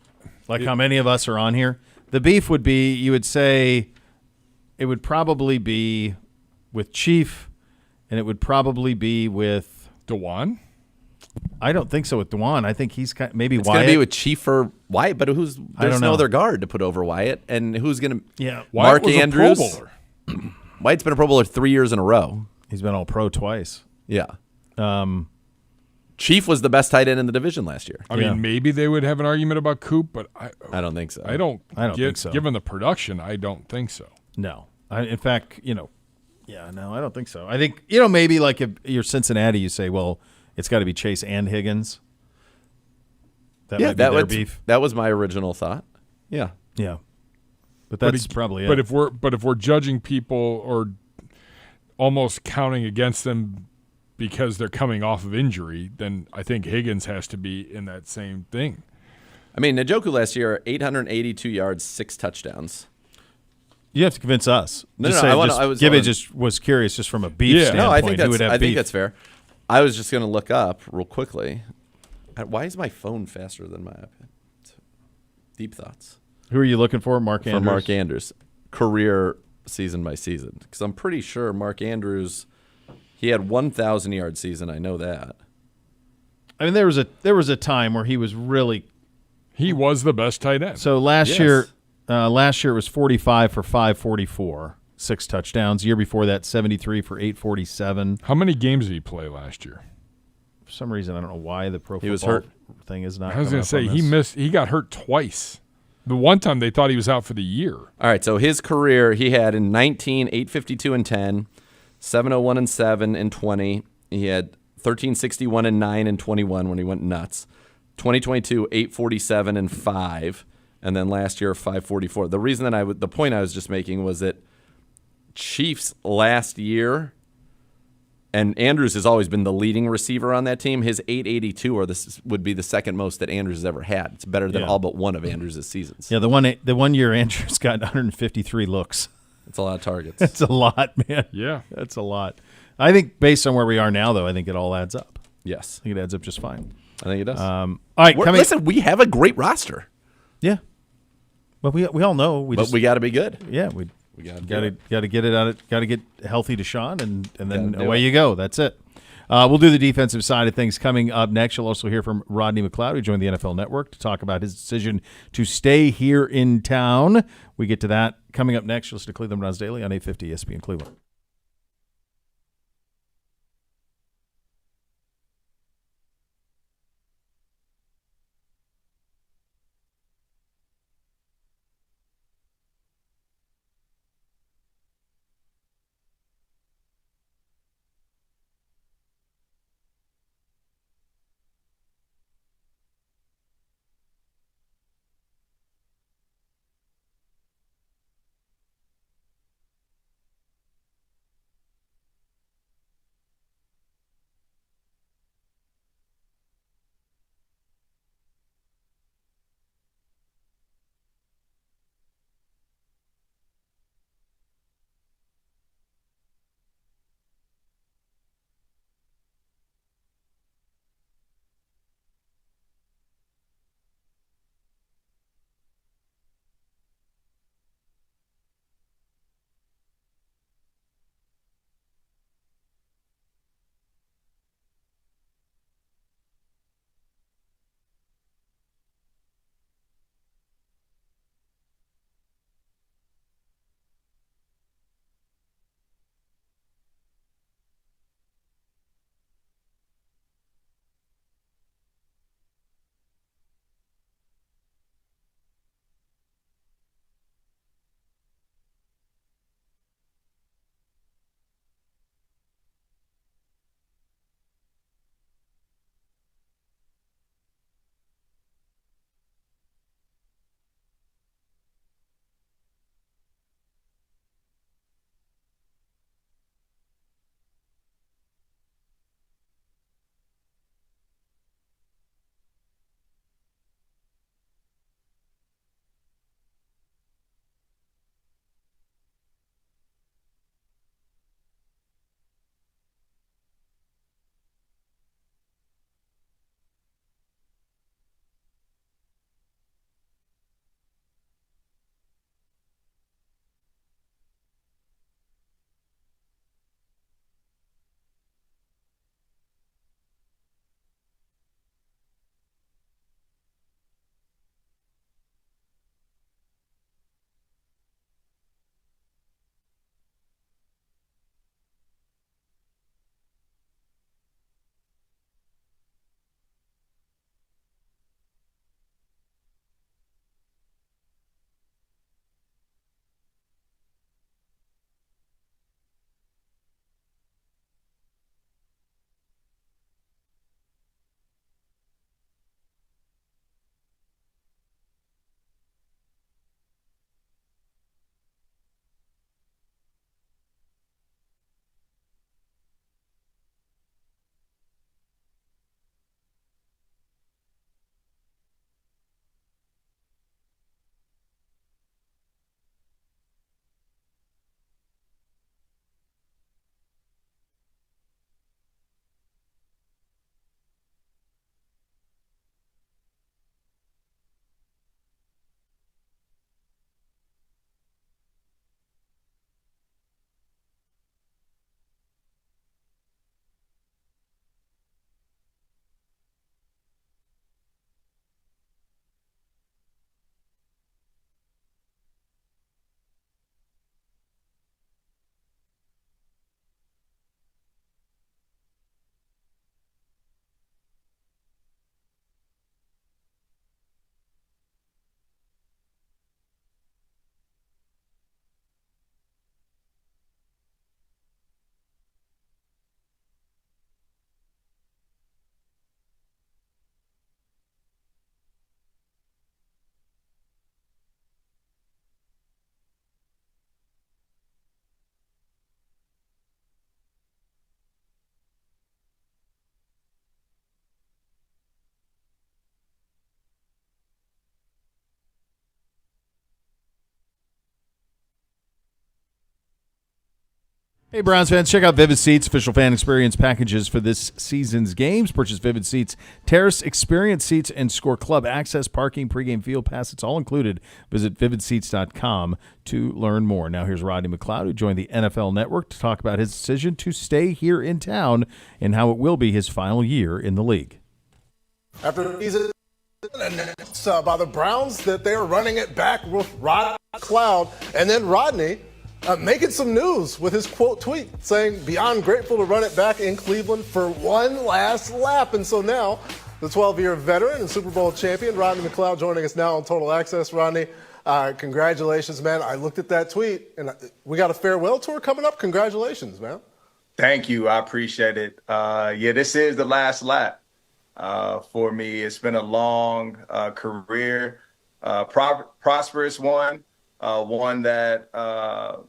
Like how many of us are on here? The beef would be, you would say, it would probably be with Chief, and it would probably be with DeJuan? I don't think so with Dwan. I think he's maybe It's Wyatt. going to be with Chief or Wyatt, but there's don't no know. other guard to put over Wyatt, and who's going to? Yeah. Wyatt Mark was Andrews. a Pro Bowler. Wyatt's been a Pro Bowler 3 years in a row. He's been all pro twice. Yeah. Chief was the best tight end in the division last year. I mean, maybe they would have an argument about Coop, but I don't think so. I don't think so. Given the production, I don't think so. No. In fact, no, I don't think so. I think, maybe like if you're Cincinnati, you say, well, it's got to be Chase and Higgins. That might be their beef. That was my original thought. Yeah. Yeah. But that's probably it. But if we're judging people or almost counting against them because they're coming off of injury, then I think Higgins has to be in that same thing. I mean, Njoku last year, 882 yards, 6 touchdowns. You have to convince us. No, Gibby just was curious just from a beef standpoint. No, I think who would have I think beef. that's fair. I was just going to look up real quickly. Why is my phone faster than my iPad? Deep thoughts. Who are you looking for? Mark Andrews? For Mark Andrews. Career season by season. Because I'm pretty sure Mark Andrews, he had 1,000-yard season. I know that. I mean, there was a time where he was really. He was the best tight end. So last year it was 45 for 544, 6 touchdowns. Year before that, 73 for 847. How many games did he play last year? For some reason, I don't know why the pro football was hurt. thing is not. I was going to say he got hurt twice. The one time they thought he was out for the year. All right, so his career, he had in 19, 852 and 10, 701 and 7 and 20. He had 1361 and 9 and 21 when he went nuts. 2022, 847 and 5, and then last year 544. The reason that the point I was just making was that Chiefs last year, and Andrews has always been the leading receiver on that team. His 882 would be the second most that Andrews has ever had. It's better than all but one of Andrews' seasons. Yeah, the one year Andrews got 153 looks. That's a lot of targets. That's a lot, man. Yeah. That's a lot. I think based on where we are now, though, I think it all adds up. Yes. I think it adds up just fine. I think it does. All right, listen, we have a great roster. Yeah. But we all know we got to be good. Yeah, we got to get it out. Got to get healthy, Deshaun, and then away you go. That's it. We'll do the defensive side of things coming up next. You'll also hear from Rodney McLeod, who joined the NFL Network to talk about his decision to stay here in town. We get to that coming up next. You'll listen to Cleveland Browns Daily on 850 ESPN Cleveland. Hey, Browns fans, check out Vivid Seats, official fan experience packages for this season's games. Purchase Vivid Seats, Terrace Experience Seats, and score club access, parking, pregame field pass. It's all included. Visit vividseats.com to learn more. Now here's Rodney McLeod, who joined the NFL Network to talk about his decision to stay here in town and how it will be his final year in the league. After the season announced by the Browns that they are running it back with Rodney McLeod, and then Rodney making some news with his quote tweet saying, beyond grateful to run it back in Cleveland for one last lap. And so now the 12-year veteran and Super Bowl champion, Rodney McLeod, joining us now on Total Access. Rodney, congratulations, man. I looked at that tweet, and we got a farewell tour coming up. Congratulations, man. Thank you. I appreciate it. This is the last lap for me. It's been a long career, prosperous one. One that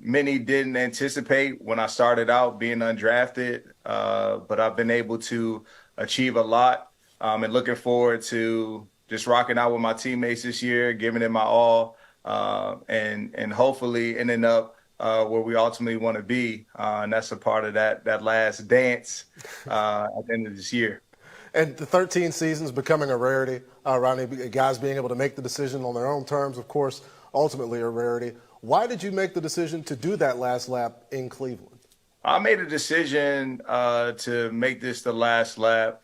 many didn't anticipate when I started out being undrafted, but I've been able to achieve a lot, and looking forward to just rocking out with my teammates this year, giving it my all, and hopefully ending up where we ultimately want to be, and that's a part of that last dance at the end of this year. And the 13 seasons becoming a rarity, Rodney, guys being able to make the decision on their own terms, of course, ultimately a rarity. Why did you make the decision to do that last lap in Cleveland? I made a decision to make this the last lap.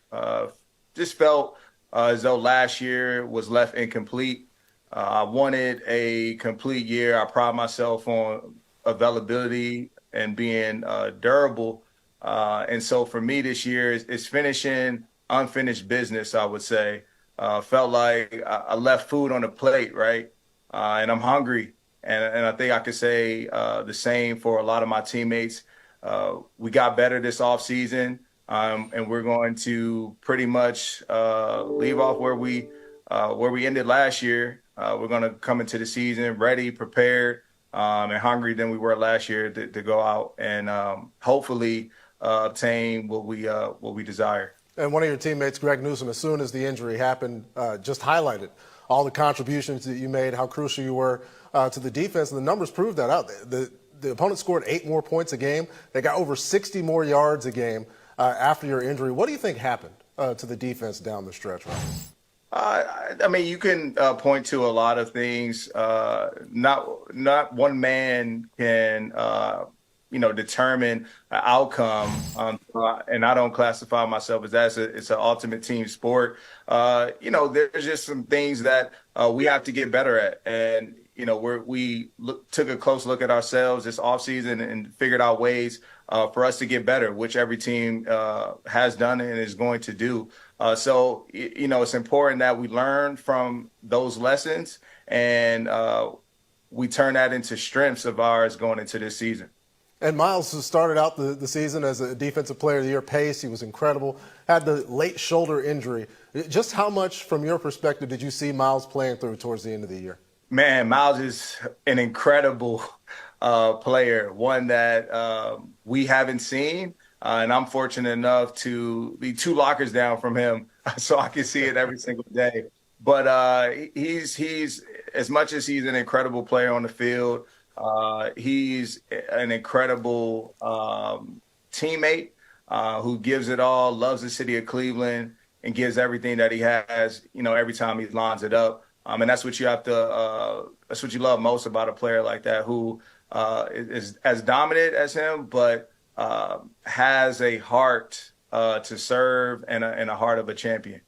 Just felt as though last year was left incomplete. I wanted a complete year. I pride myself on availability and being durable. And so for me this year, it's finishing unfinished business, I would say. Felt like I left food on the plate, right? And I'm hungry. And I think I could say the same for a lot of my teammates. We got better this offseason, and we're going to pretty much leave off where we ended last year. We're going to come into the season ready, prepared, and hungry than we were last year to go out and hopefully obtain what we desire. And one of your teammates, Greg Newsome, as soon as the injury happened, just highlighted all the contributions that you made, how crucial you were to the defense, and the numbers prove that out. The opponent scored 8 more points a game. They got over 60 more yards a game after your injury. What do you think happened to the defense down the stretch, right? I mean, you can point to a lot of things. Not one man can determine an outcome. And I don't classify myself as that. It's an ultimate team sport. There's just some things that we have to get better at. And, we took a close look at ourselves this offseason and figured out ways for us to get better, which every team has done and is going to do. So it's important that we learn from those lessons and we turn that into strengths of ours going into this season. And Miles started out the season as a Defensive Player of the Year pace. He was incredible. Had the late shoulder injury. Just how much, from your perspective, did you see Miles playing through towards the end of the year? Man, Miles is an incredible player, one that we haven't seen. And I'm fortunate enough to be 2 lockers down from him, so I can see it every single day. But he's as much as he's an incredible player on the field, he's an incredible teammate who gives it all, loves the city of Cleveland, and gives everything that he has, every time he lines it up. And that's what you have to that's what you love most about a player like that, who is as dominant as him, but has a heart to serve and a heart of a champion.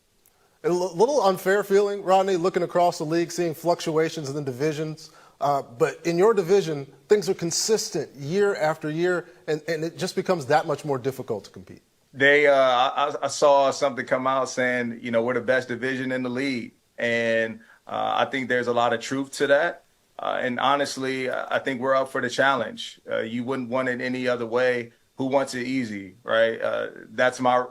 A little unfair feeling, Rodney, looking across the league, seeing fluctuations in the divisions. But in your division, things are consistent year after year, and it just becomes that much more difficult to compete. I saw something come out saying, we're the best division in the league. And I think there's a lot of truth to that. And honestly, I think we're up for the challenge. You wouldn't want it any other way. Who wants it easy, right? That's my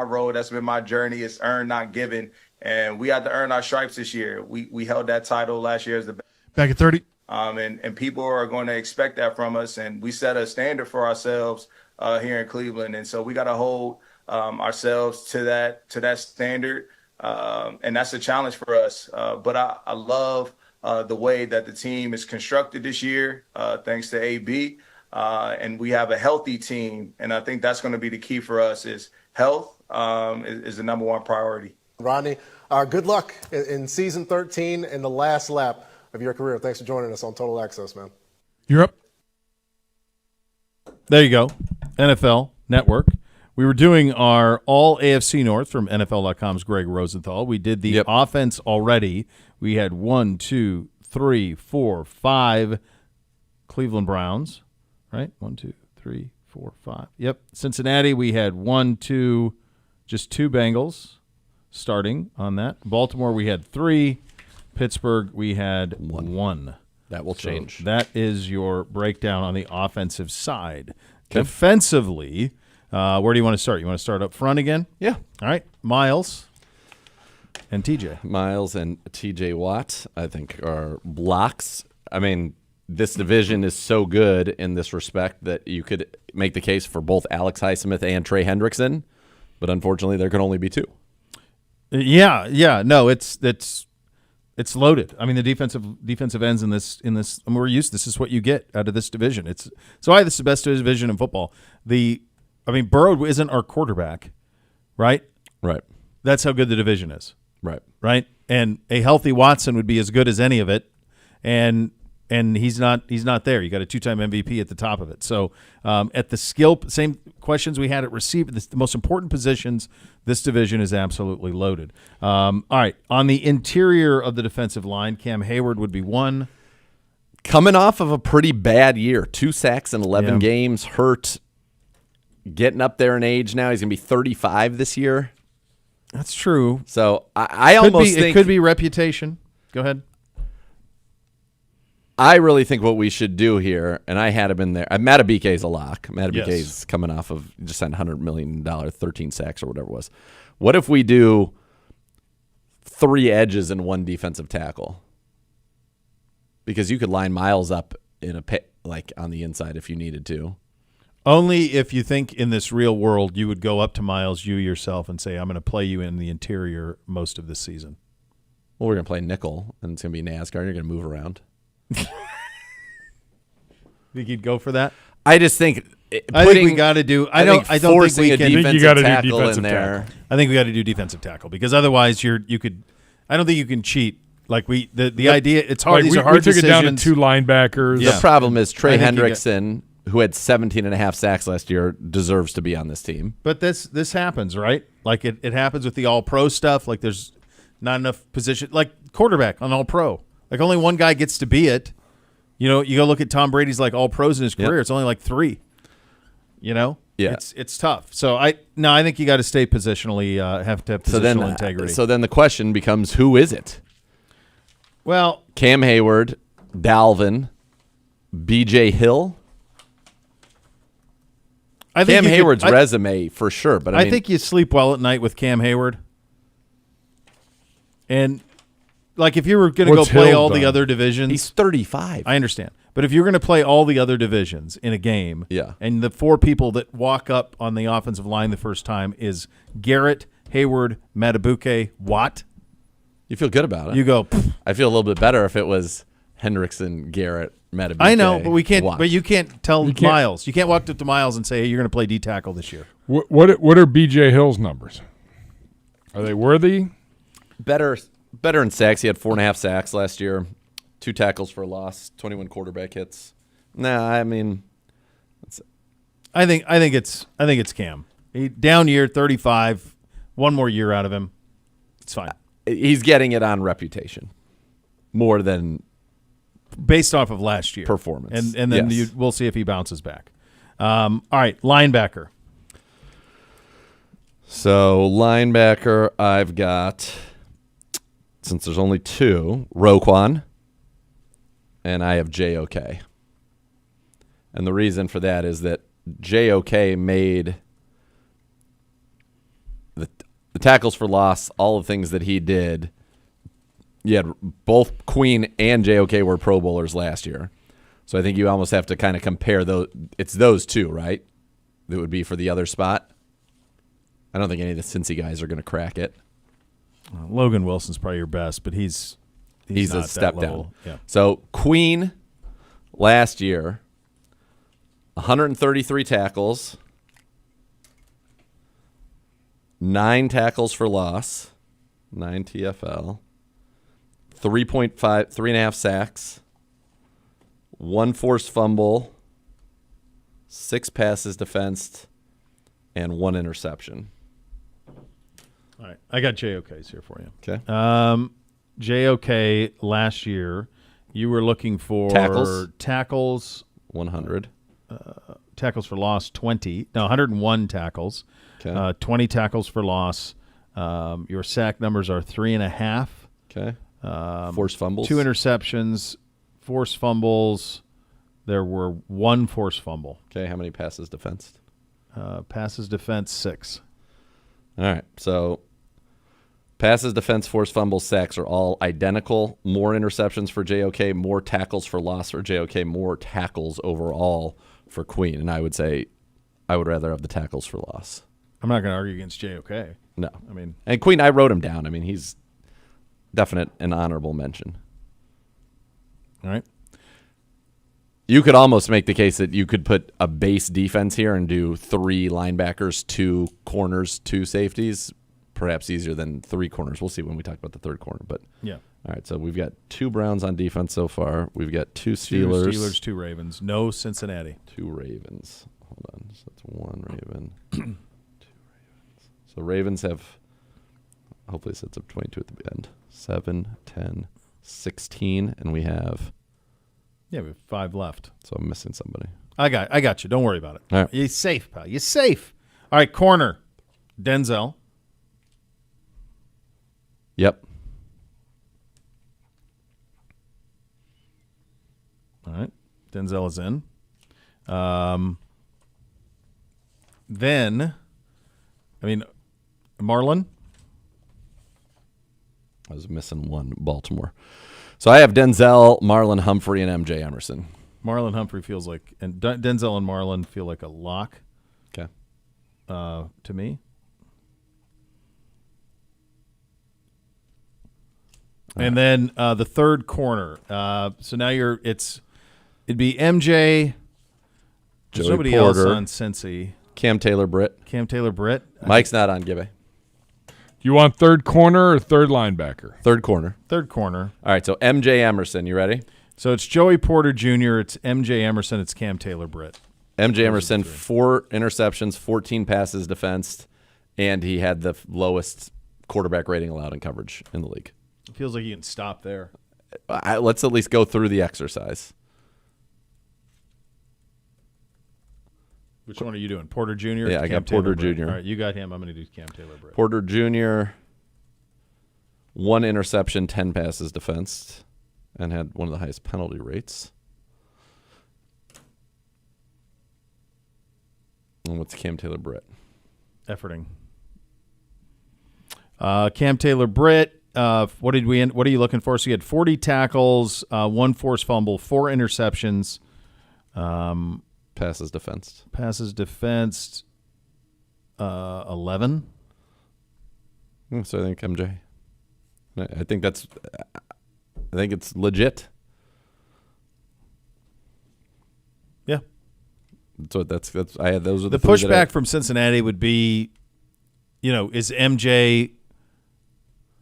road. That's been my journey. It's earned, not given. And we had to earn our stripes this year. We held that title last year as the best. Back at 30. And people are going to expect that from us. And we set a standard for ourselves here in Cleveland. And so we got to hold ourselves to that standard. And that's a challenge for us. But I love the way that the team is constructed this year, thanks to AB. and we have a healthy team. And I think that's going to be the key for us is health is the number one priority. Rodney, good luck in season 13 and the last lap of your career. Thanks for joining us on Total Access, man. You're up. There you go. NFL Network. We were doing our all AFC North from NFL.com's Greg Rosenthal. We did the offense already. We had 1, 2, 3, 4, 5 Cleveland Browns, right? 1, 2, 3, 4, 5. Yep. Cincinnati, we had 1, 2, just 2 Bengals starting on that. Baltimore, we had 3. Pittsburgh, we had 1. That will change. So that is your breakdown on the offensive side. Okay. Defensively, where do you want to start? You want to start up front again? Yeah. All right. Miles and TJ. Miles and TJ Watt, I think, are blocks. I mean, this division is so good in this respect that you could make the case for both Alex Highsmith and Trey Hendrickson, but unfortunately there can only be 2. Yeah. No, it's loaded. I mean, the defensive ends in this. I mean, we're used. This is what you get out of this division. It's so why this is the best division in football. Burrow isn't our quarterback, right? Right. That's how good the division is. Right. And a healthy Watson would be as good as any of it, and he's not there. You got a 2-time MVP at the top of it. So at the skill, same questions we had at receiver, the most important positions. This division is absolutely loaded. All right, on the interior of the defensive line, Cam Hayward would be 1. Coming off of a pretty bad year, 2 sacks in 11 games, hurt, getting up there in age now. He's going to be 35 this year. That's true. So I almost think it could be reputation. Go ahead. I really think what we should do here, and I had him in there. Matabike's a lock. Matabike's coming off of just signed $100 million, 13 sacks or whatever it was. What if we do 3 edges and 1 defensive tackle? Because you could line Miles up in like on the inside if you needed to. Only if you think in this real world you would go up to Miles, you yourself, and say, I'm going to play you in the interior most of this season. Well, we're going to play nickel, and it's going to be NASCAR, and you're going to move around. Think you'd go for that? I just think I think we got to do. I don't think we can. you gotta do tackle defensive in there. tackle. I think we got to do defensive tackle because otherwise you could. I don't think you can cheat. Like the idea. It's hard. Like These we are hard took decisions. it down to 2 linebackers. Yeah. The problem is Trey I think you Hendrickson, who had 17.5 sacks last year, deserves to be on this team. But this happens, right? Like it happens with the All-Pro stuff. Like there's not enough position. Like quarterback on All-Pro. Like only one guy gets to be it. You know, you go look at Tom Brady's like All-Pros in his career. It's only like 3. You know, it's tough. So I think you got to stay positionally. Have to have positional integrity. So then the question becomes, who is it? Well, Cam Hayward, Dalvin, B.J. Hill. Cam Hayward's resume for sure, but I mean, think you sleep well at night with Cam Hayward. And like if you were going to go play all the other divisions, he's 35. I understand. But if you're going to play all the other divisions in a game, and the 4 people that walk up on the offensive line the first time is Garrett, Hayward, Madubuike, Watt. You feel good about it. You go. I feel a little bit better if it was Hendrickson, Garrett, Madubuike. I know, but we can't. Watt. But you can't tell Miles. You can't walk up to Miles and say, "Hey, you're going to play D tackle this year." What are B.J. Hill's numbers? Are they worthy? Better in sacks. He had 4.5 sacks last year, 2 tackles for a loss, 21 quarterback hits. Nah, I mean, I think it's Cam. Down year, 35. 1 more year out of him. It's fine. He's getting it on reputation more than based off of last year performance, and then we'll see if he bounces back. All right, linebacker. So linebacker, I've got, since there's only 2, Roquan, and I have JOK. And the reason for that is that JOK made the tackles for loss, all the things that he did. You had both Queen and JOK were Pro Bowlers last year. So I think you almost have to kind of compare those. It's those 2, right? That would be for the other spot. I don't think any of the Cincy guys are going to crack it. Logan Wilson's probably your best, but he's a not step that down. level. Yeah. So Queen last year 133 tackles, 9 tackles for loss, 9 TFL, 3.5 sacks, 1 forced fumble, 6 passes defensed, and 1 interception. All right. I got JOKs here for you. Okay. JOK last year, you were looking for tackles 100. Tackles for loss 20. No, 101 tackles. Okay. 20 tackles for loss. Your sack numbers are 3.5. Okay. Forced fumbles. 2 interceptions, forced fumbles. There were 1 forced fumble. Okay. How many passes defensed? Passes defense 6. All right. So passes, defense, forced fumbles, sacks are all identical. More interceptions for JOK, more tackles for loss for JOK, more tackles overall for Queen. And I would say I would rather have the tackles for loss. I'm not going to argue against JOK. No. I mean, and Queen, I wrote him down. I mean, he's definite and honorable mention. all right. You could almost make the case that you could put a base defense here and do 3 linebackers, 2 corners, 2 safeties. Perhaps easier than 3 corners. We'll see when we talk about the 3rd corner. But Yeah. all right, so we've got 2 Browns on defense so far. We've got 2 2 Steelers. Steelers, 2 Ravens. No Cincinnati. 2 Ravens. Hold on. So that's 1 Raven. 2 Ravens. So Ravens have, hopefully it sets up 22 at the end. 7, 10, 16. And we have, Yeah, we have 5 left. so I'm missing somebody. I got you. Don't worry about it. All right. You're safe, pal. You're safe. All right, corner. Denzel. Yep. All right. Denzel is in. Then, I mean, Marlon. I was missing 1 Baltimore. So I have Denzel, Marlon Humphrey, and MJ Emerson. Marlon Humphrey feels like, and Denzel and Marlon feel like a lock Okay. to me. And then the 3rd corner. So now it'd be MJ. There's Joey nobody Porter. else on Cincy. Cam Taylor Britt. Cam Taylor Britt. Mike's not on Gibby. You want 3rd corner or 3rd linebacker? 3rd corner. 3rd corner. All right, so MJ Emerson, you ready? So it's Joey Porter Jr., it's MJ Emerson, it's Cam Taylor Britt. MJ Emerson, 4 interceptions, 14 passes defensed, and he had the lowest quarterback rating allowed in coverage in the league. It feels like you can stop there. Let's at least go through the exercise. Which one are you doing? Porter Jr.? Yeah, I Cam got Porter Taylor Britt? Jr.. All right, you got him. I'm going to do Cam Taylor Britt. Porter Jr., 1 interception, 10 passes defensed, and had one of the highest penalty rates. And what's Cam Taylor Britt? Efforting. Cam Taylor Britt. What are you looking for? So you had 40 tackles, 1 forced fumble, 4 interceptions. Passes defensed. Passes defensed, 11. So I think MJ. I think it's legit. Yeah. So that's I had those are The three that pushback from Cincinnati would be, is MJ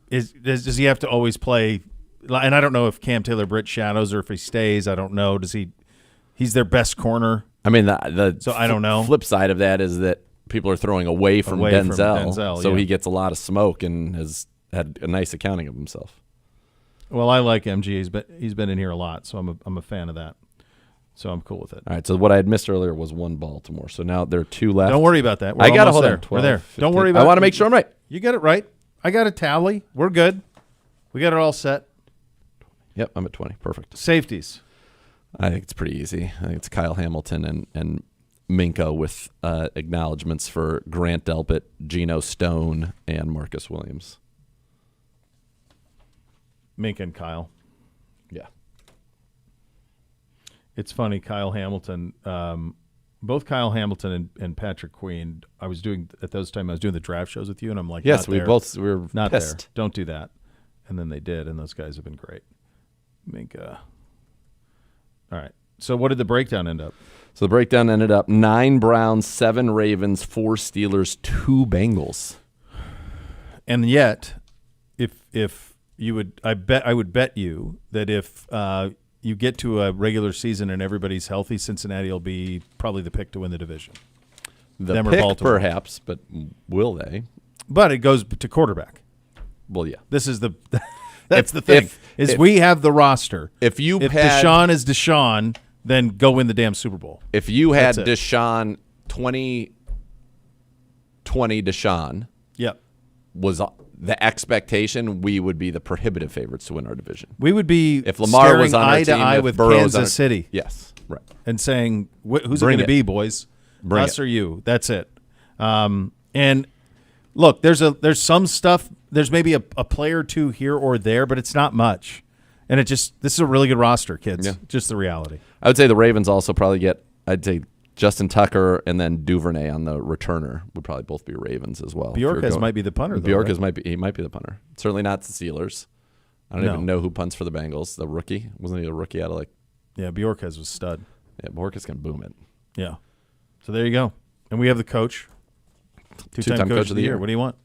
does he have to always play? And I don't know if Cam Taylor Britt shadows or if he stays. I don't know. He's their best corner. I mean, So I don't know. Flip side of that is that people are throwing away from Denzel, so yeah. he gets a lot of smoke and has had a nice accounting of himself. Well, I like MG. He's been in here a lot, so I'm a fan of that. So I'm cool with it. All right. So what I had missed earlier was 1 Baltimore. So now there are 2 left. Don't worry about that. I got to hold there. on. 12, We're there. 15. Don't worry about it. I want to make sure I'm right. You got it right. I got a tally. We're good. We got it all set. Yep, I'm at 20. Perfect. Safeties. I think it's pretty easy. I think it's Kyle Hamilton and Minka with acknowledgments for Grant Delpit, Geno Stone, and Marcus Williams. Mink and Kyle. Yeah. It's funny, Kyle Hamilton, both Kyle Hamilton and Patrick Queen, I was doing the draft shows with you, and I'm like, Yes, we were not pissed. there. Don't do that. And then they did, and those guys have been great. Minka. All right. So what did the breakdown end up? So the breakdown ended up 9 Browns, 7 Ravens, 4 Steelers, 2 Bengals. And yet, if you would, I would bet you that if you get to a regular season and everybody's healthy, Cincinnati will be probably the pick to win the division. The Them or pick, Baltimore. perhaps, but will they? But it goes to quarterback. Well, yeah. This is the that's the thing. We have the roster. If Deshaun is Deshaun, then go win the damn Super Bowl. If you had That's it. Deshaun 2020 Deshaun Yep. was the expectation, we would be the prohibitive favorites to win our division. We would be If Lamar staring was on our eye to team, eye if with Burrow was Kansas on our- City. Yes, right. And saying, who's it Bring going to it. be, boys? Bring Us it. or you? That's it. And look, there's some stuff. There's maybe a player or two here or there, but it's not much. And this is a really good roster, kids. Yeah. Just the reality. I would say the Ravens also probably get, I'd say Justin Tucker and then Duvernay on the returner would probably both be Ravens as well. Bjorkes might be the punter, though, Bjorkes right? might be the punter. Certainly not the Steelers. I don't No. even know who punts for the Bengals. The rookie. Wasn't he a rookie out of Yeah, Bjorkes was stud. Yeah, Bjorkes can boom it. Yeah. So there you go. And we have the coach. Two-time coach of the year. What do you want?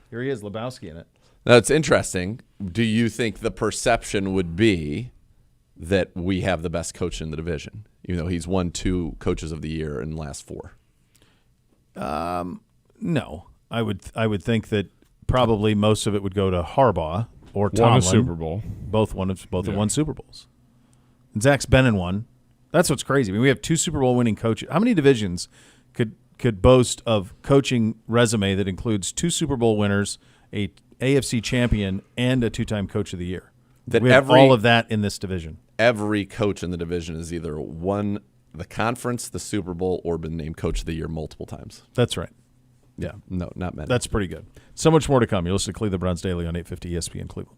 Here he is, Lebowski in it. That's interesting. Do you think the perception would be that we have the best coach in the division, even though he's won 2 coaches of the year in the last 4? No. I would think that probably most of it would go to Harbaugh or Tomlin. Won a Super Bowl. Both have won Super Bowls. And Zach's been in one. That's what's crazy. I mean, we have 2 Super Bowl winning coaches. How many divisions could boast of coaching resume that includes 2 Super Bowl winners, a AFC champion, and a 2-time coach of the year? That we have all of that in this division. Every coach in the division has either won the conference, the Super Bowl, or been named coach of the year multiple times. That's right. Yeah. No, not many. That's pretty good. So much more to come. You're listening to Cleveland Browns Daily on 850 ESPN Cleveland.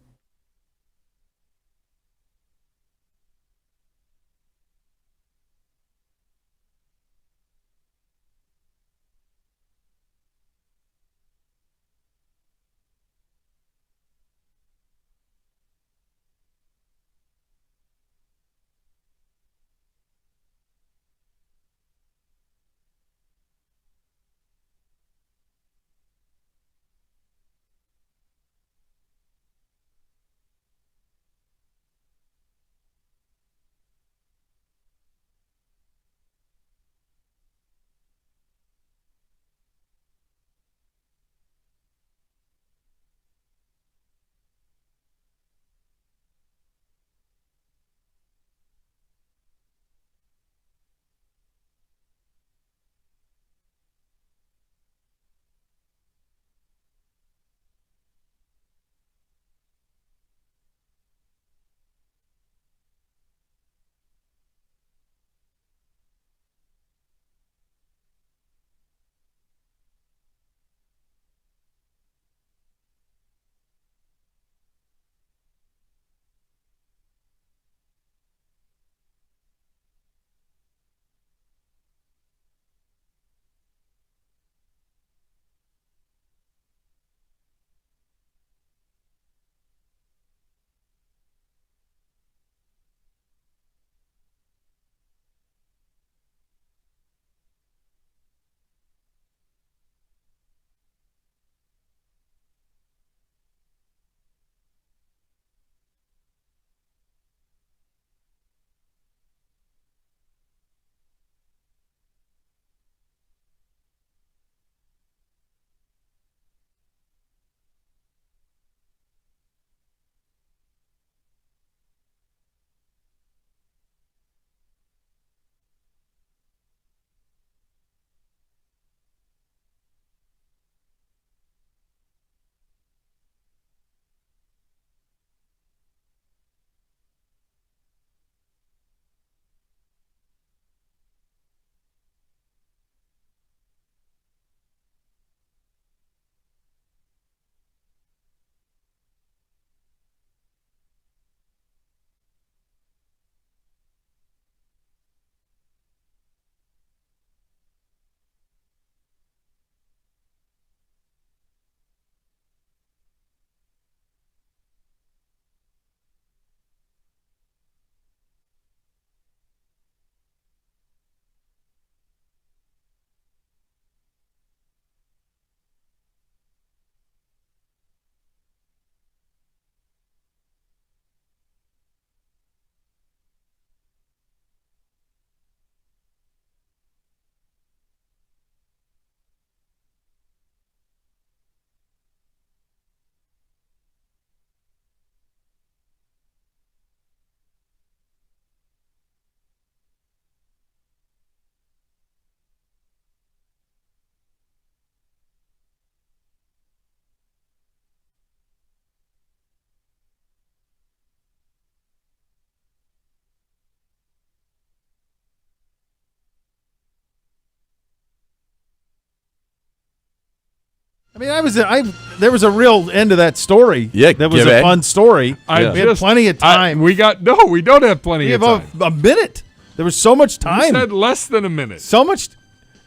there was a real end to that story. Yeah, that was give a it. fun story. We had plenty of time. We don't have plenty We of have time. a minute. There was so much You time. said less than a minute. So much.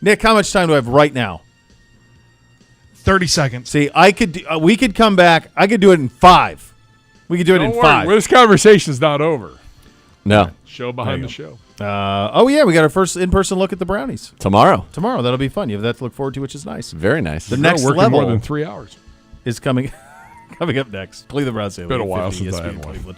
Nick, how much time do I have right now? 30 seconds. See, we could come back. I could do it in 5. We could do it Don't in worry, 5. this conversation's not over. No. Show behind the show. We got our first in-person look at the Brownies Tomorrow. that'll be fun. You have that to look forward to, which is nice. Very nice. The next working level more than 3 hours. is coming up next. Cleveland Browns. Been a while since I had one. Cleveland.